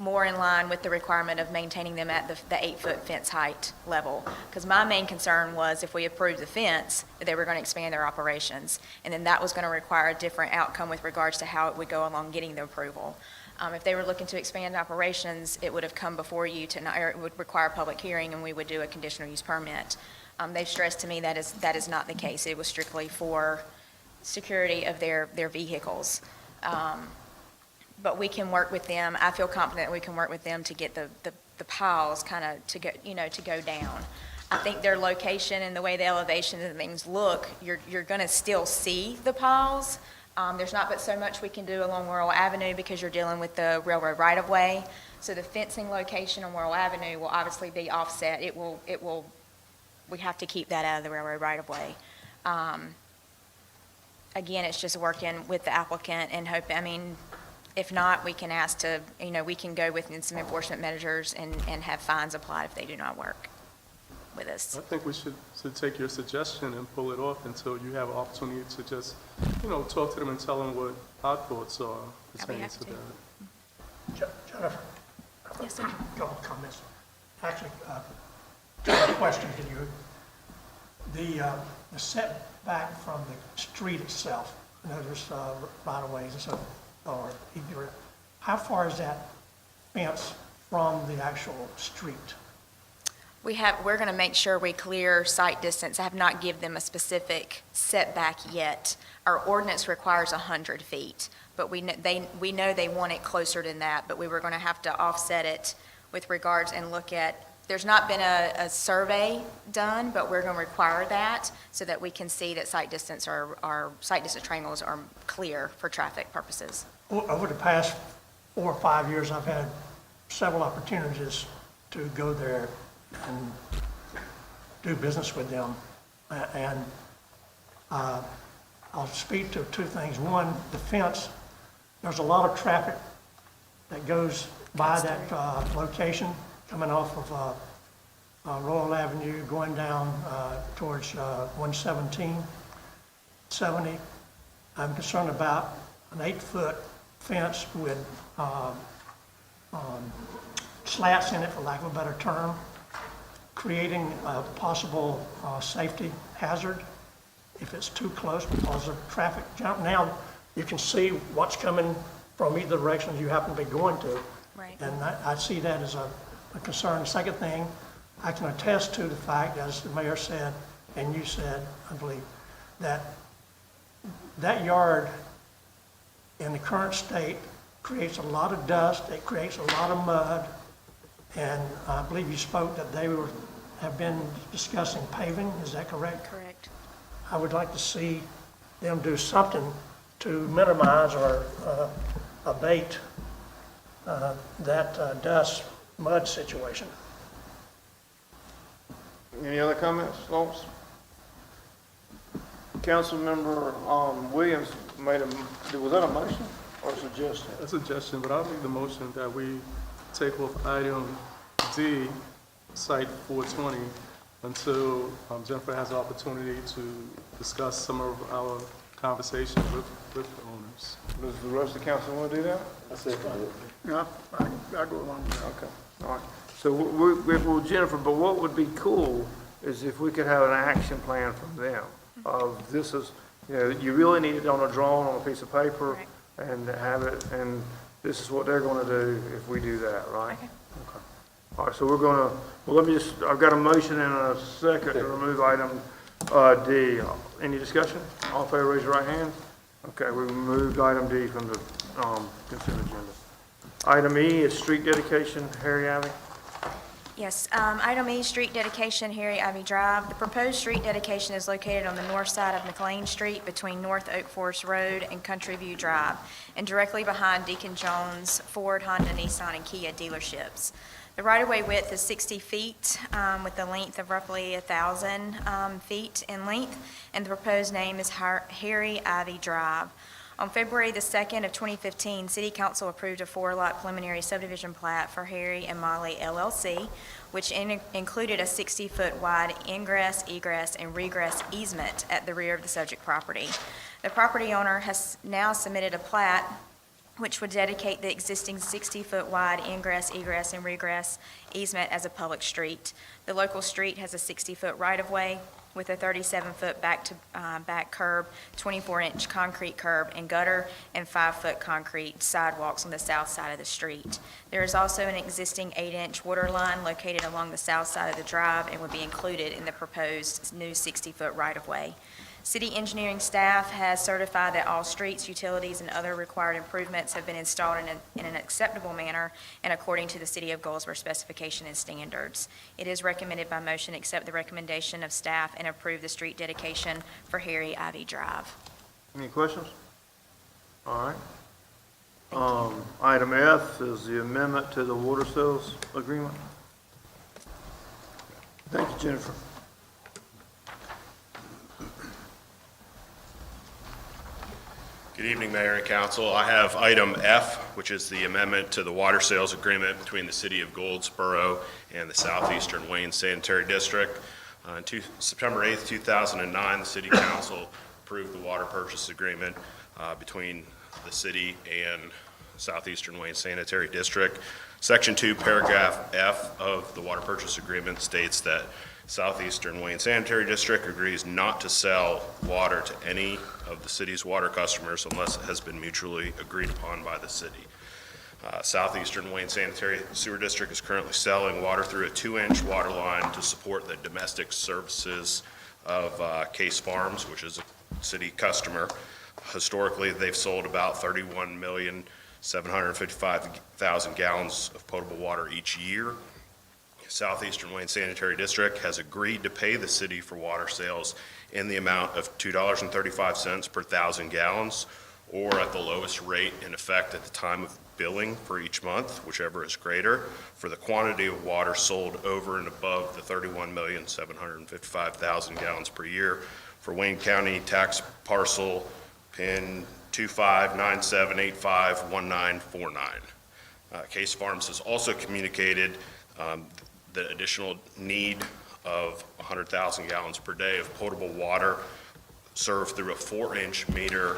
more in line with the requirement of maintaining them at the 8-foot fence height level. Because my main concern was if we approved the fence, that they were going to expand their operations, and then that was going to require a different outcome with regards to how it would go along getting the approval. If they were looking to expand operations, it would have come before you tonight, or it would require a public hearing, and we would do a conditional use permit. They've stressed to me that is not the case. It was strictly for security of their vehicles. But we can work with them. I feel confident we can work with them to get the piles kind of to go down. I think their location and the way the elevation and things look, you're going to still see the piles. There's not but so much we can do along Worrell Avenue because you're dealing with the railroad right-of-way. So the fencing location on Worrell Avenue will obviously be offset. We have to keep that out of the railroad right-of-way. Again, it's just working with the applicant and if not, we can ask to, we can go within some enforcement measures and have fines applied if they do not work with us. I think we should take your suggestion and pull it off until you have an opportunity to just, talk to them and tell them what our thoughts are pertaining happy to to. that. Jennifer? Yes, sir. A couple of comments. Actually, just a question to you. The setback from the street itself, I know there's right-of-ways and so, or either, how far is that fence from the actual street? We're going to make sure we clear site distance. I have not given them a specific setback yet. Our ordinance requires 100 feet, but we know they want it closer than that, but we were going to have to offset it with regards and look at, there's not been a survey done, but we're going to require that so that we can see that site distance triangles are clear for traffic purposes. Over the past 4 or 5 years, I've had several opportunities to go there and do business with them. And I'll speak to 2 things. One, the fence, there's a lot of traffic that goes by that location, coming off of Royal Avenue, going down towards 117, 70. I'm concerned about an 8-foot fence with slats in it, for lack of a better term, creating a possible safety hazard if it's too close because of traffic jump. Now you can see what's coming from either direction you happen to be going to. Right. And I see that as a concern. The second thing, I can attest to the fact, as the mayor said, and you said, I believe, that yard in the current state creates a lot of dust, it creates a lot of mud, and I believe you spoke that they have been discussing paving, is that correct? Correct. I would like to see them do something to minimize or abate that dust, mud situation. Any other comments, Lawrence? Councilmember Williams made was that a motion or a suggestion? A suggestion, but I'll make the motion that we take off item D, site 420, until Jennifer has the opportunity to discuss some of our conversations with the owners. Does the rest of the council want to do that? I said that. Yeah, I go along with that. Okay, all right. So well, Jennifer, but what would be cool is if we could have an action plan from them of this is, you really need it on a drawing on a piece of paper and have it, and this is what they're going to do if we do that, right? Okay. Okay. All right, so we're going to, well, I've got a motion and a second to remove item D. Any discussion? All in favor, raise your right hand. Okay, we removed item D from the consent agenda. Item E is street dedication, Harry Alley. Yes, item E, street dedication, Harry Ivy Drive. The proposed street dedication is located on the north side of McLean Street between North Oak Forest Road and Country View Drive, and directly behind Deacon Jones Ford, Honda, Nissan, and Kia dealerships. The right-of-way width is 60 feet with a length of roughly 1,000 feet in length, and the proposed name is Harry Ivy Drive. On February the 2nd of 2015, City Council approved a 4-lot preliminary subdivision plat for Harry and Molly LLC, which included a 60-foot wide ingress, egress, and regress easement at the rear of the subject property. The property owner has now submitted a plat which would dedicate the existing 60-foot wide ingress, egress, and regress easement as a public street. The local street has a 60-foot right-of-way with a 37-foot back curb, 24-inch concrete curb and gutter, and 5-foot concrete sidewalks on the south side of the street. There is also an existing 8-inch water line located along the south side of the drive and would be included in the proposed new 60-foot right-of-way. City engineering staff has certified that all streets, utilities, and other required improvements have been installed in an acceptable manner and according to the City of Goldsboro specification and standards. It is recommended by motion accept the recommendation of staff and approve the street dedication for Harry Ivy Drive. Any questions? All right. Item F is the amendment to the water sales agreement. Thank you, Jennifer. Good evening, Mayor and Council. I have item F, which is the amendment to the water sales agreement between the City of Goldsboro and the Southeastern Wayne Sanitary District. On September 8th, 2009, the City Council approved the water purchase agreement between the city and Southeastern Wayne Sanitary District. Section 2, paragraph F of the water purchase agreement states that Southeastern Wayne Sanitary District agrees not to sell water to any of the city's water customers unless it has been mutually agreed upon by the city. Southeastern Wayne Sanitary Sewer District is currently selling water through a 2-inch water line to support the domestic services of Case Farms, which is a city customer. Historically, they've sold about 31,755,000 gallons of potable water each year. Southeastern Wayne Sanitary District has agreed to pay the city for water sales in the amount of $2.35 per 1,000 gallons, or at the lowest rate in effect at the time of billing for each month, whichever is greater, for the quantity of water sold over and above the 31,755,000 gallons per year for Wayne County tax parcel PIN 2597851949. Case Farms has also communicated the additional need of 100,000 gallons per day of potable water served through a 4-inch meter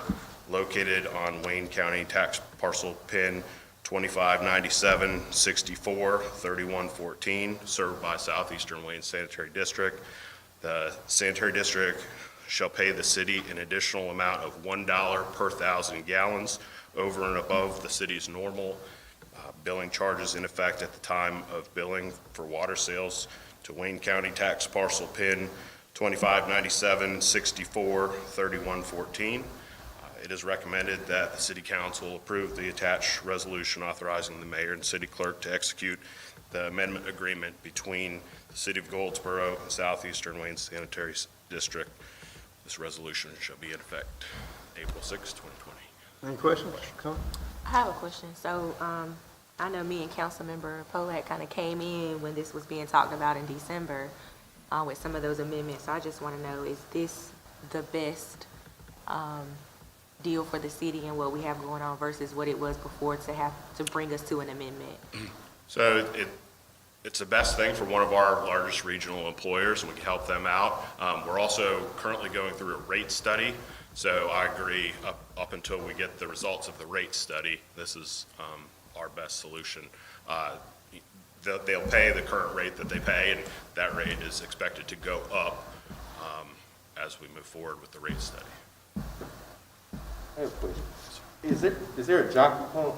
located on Wayne County tax parcel PIN 2597643114, served by Southeastern Wayne Sanitary District. The Sanitary District shall pay the city an additional amount of $1 per 1,000 gallons over and above the city's normal billing charges in effect at the time of billing for water sales to Wayne County tax parcel PIN 2597643114. It is recommended that the City Council approve the attached resolution authorizing the mayor and city clerk to execute the amendment agreement between the City of Goldsboro and Southeastern Wayne Sanitary District. This resolution shall be in effect April 6, 2020. Any questions? Comment? I have a question. So, I know me and Councilmember Polak kind of came in when this was being talked about in December with some of those amendments. So I just want to know, is this the best deal for the city and what we have going on versus what it was before to bring us to an amendment? So it's the best thing for one of our largest regional employers, and we can help them out. We're also currently going through a rate study. So I agree, up until we get the results of the rate study, this is our best solution. They'll pay the current rate that they pay, and that rate is expected to go up as we move forward with the rate study. I have a question. Is there a jockey pump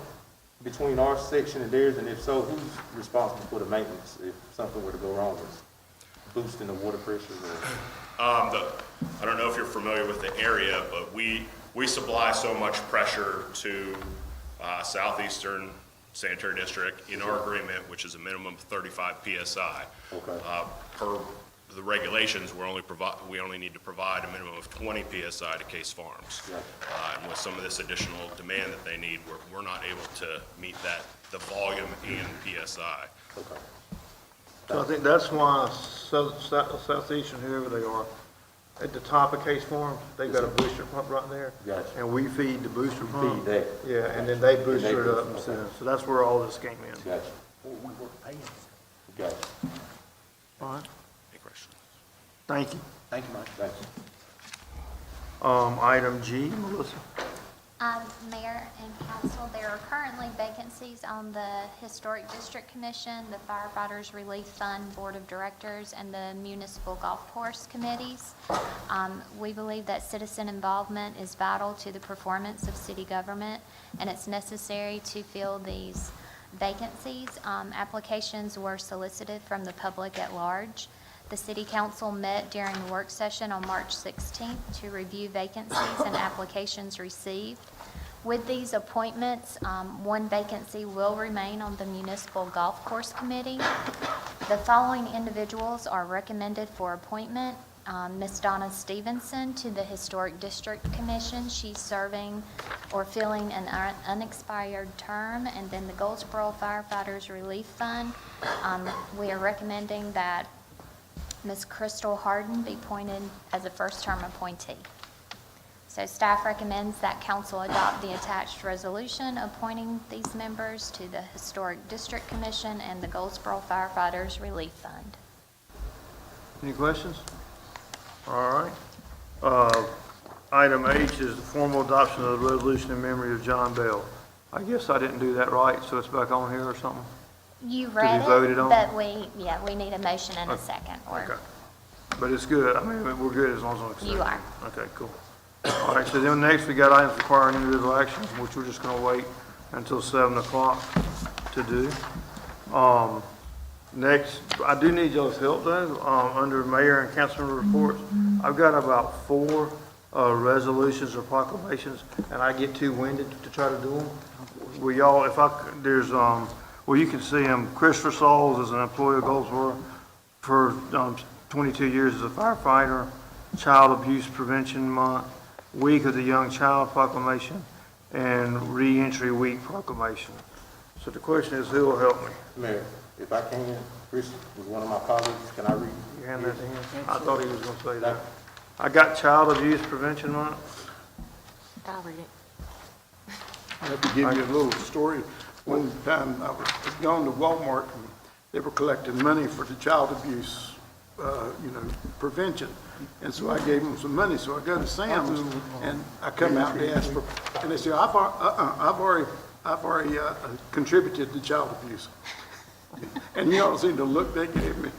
between our section and theirs, and if so, who's responsible for the maintenance if something were to go wrong with boosting the water pressure? I don't know if you're familiar with the area, but we supply so much pressure to Southeastern Sanitary District in our agreement, which is a minimum of 35 PSI. Okay. Per the regulations, we only need to provide a minimum of 20 PSI to Case Farms. Yeah. And with some of this additional demand that they need, we're not able to meet the volume and PSI. Okay. So I think that's why Southeastern, whoever they are, at the top of Case Farm, they've got a booster pump right there. Gotcha. And we feed the booster pump. Feed that. Yeah, and then they booster it booster up and send it. So that's where all this came in. Gotcha, Well, we were paying. gotcha. All right, Any questions? thank you. Thank you, Mike. Thank you. Item G, Melissa. Mayor and council, there are currently vacancies on the Historic District Commission, the Firefighters Relief Fund Board of Directors, and the Municipal Golf Course Committees. We believe that citizen involvement is vital to the performance of city government, and it's necessary to fill these vacancies. Applications were solicited from the public at large. The city council met during the work session on March 16th to review vacancies and applications received. With these appointments, one vacancy will remain on the Municipal Golf Course Committee. The following individuals are recommended for appointment. Ms. Donna Stevenson to the Historic District Commission. She's serving or filling an unexpired term. And then the Goldsboro Firefighters Relief Fund, we are recommending that Ms. Crystal Harden be appointed as a first-term appointee. So staff recommends that council adopt the attached resolution appointing these members to the Historic District Commission and the Goldsboro Firefighters Relief Fund. Any questions? All right. Item H is the formal adoption of the resolution in memory of John Bell. I guess I didn't do that right, so it's back on here or something? You read it, voted on? but we need a motion and a second. Okay. But it's good. I mean, we're good as long as I'm accepting. You are. Okay, cool. All right, so then next we got items requiring individual action, which we're just gonna wait until 7 o'clock to do. Next, I do need y'all's help though, under mayor and councilman reports. I've got about 4 resolutions or proclamations, and I get too winded to try to do them. Will y'all, well, you can see him. Christopher Sauls is an employee of Goldsboro for 22 years as a firefighter. Child Abuse Prevention Month, Week of the Young Child Proclamation, and Reentry Week Proclamation. So the question is, who will help me? Mayor, if I can, Chris was one of my colleagues, can I read? You hand that to him? I thought he was gonna say that. I got Child Abuse Prevention Month. I'll read it. I have to give you a little story. One time I was going to Walmart and they were collecting money for the child abuse, prevention. And so I gave them some money. So I go to Sam's and I come out and ask for, and they say, I've already contributed to child abuse. And you ought to see the look they gave me.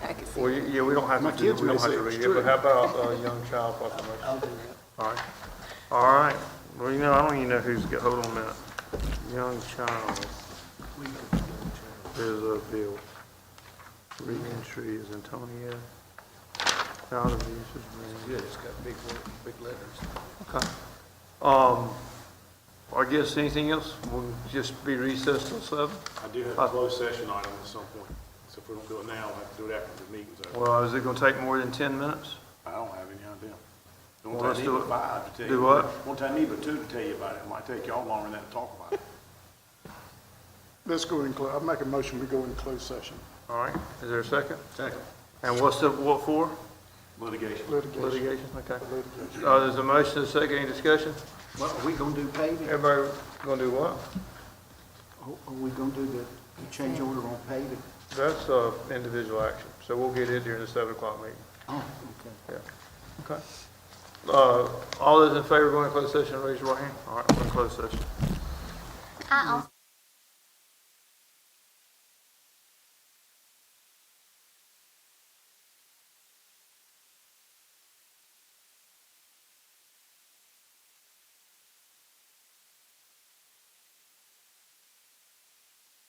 I can see. Well, yeah, we don't have My to do, kids we don't may have say to it's read it, but true. how about Young Child Proclamation? I'll do that. All right. All right. Well, I don't even know who's got, hold on a minute. Young Child. There's a bill. Reentry is Antonia. Child abuse is Good, it's got big letters. Okay. I guess anything else? We'll just be recessed till 7? I do have a closed session item at some point, so if we don't do it now, we'll have to do it after the meeting's over. Well, is it gonna take more than 10 minutes? I don't have any idea. Well, Don't let's take do me it. but 5 to tell Do you. what? Won't take me but 2 to tell you about it. It might take y'all longer than that to talk about it. Let's go in, I'll make a motion, we go in closed session. All right. Is there a second? Second. And what for? Litigation. Litigation, okay. Litigation. There's a motion, a second, any discussion? What, are we gonna do paving? Everybody gonna do what? Are we gonna do the change order on paving? That's, individual action, so we'll get it during the 7 o'clock meeting. Oh, okay. Yeah. Okay. All those in favor of going to closed session, raise your right hand. All right, we're in closed session. I also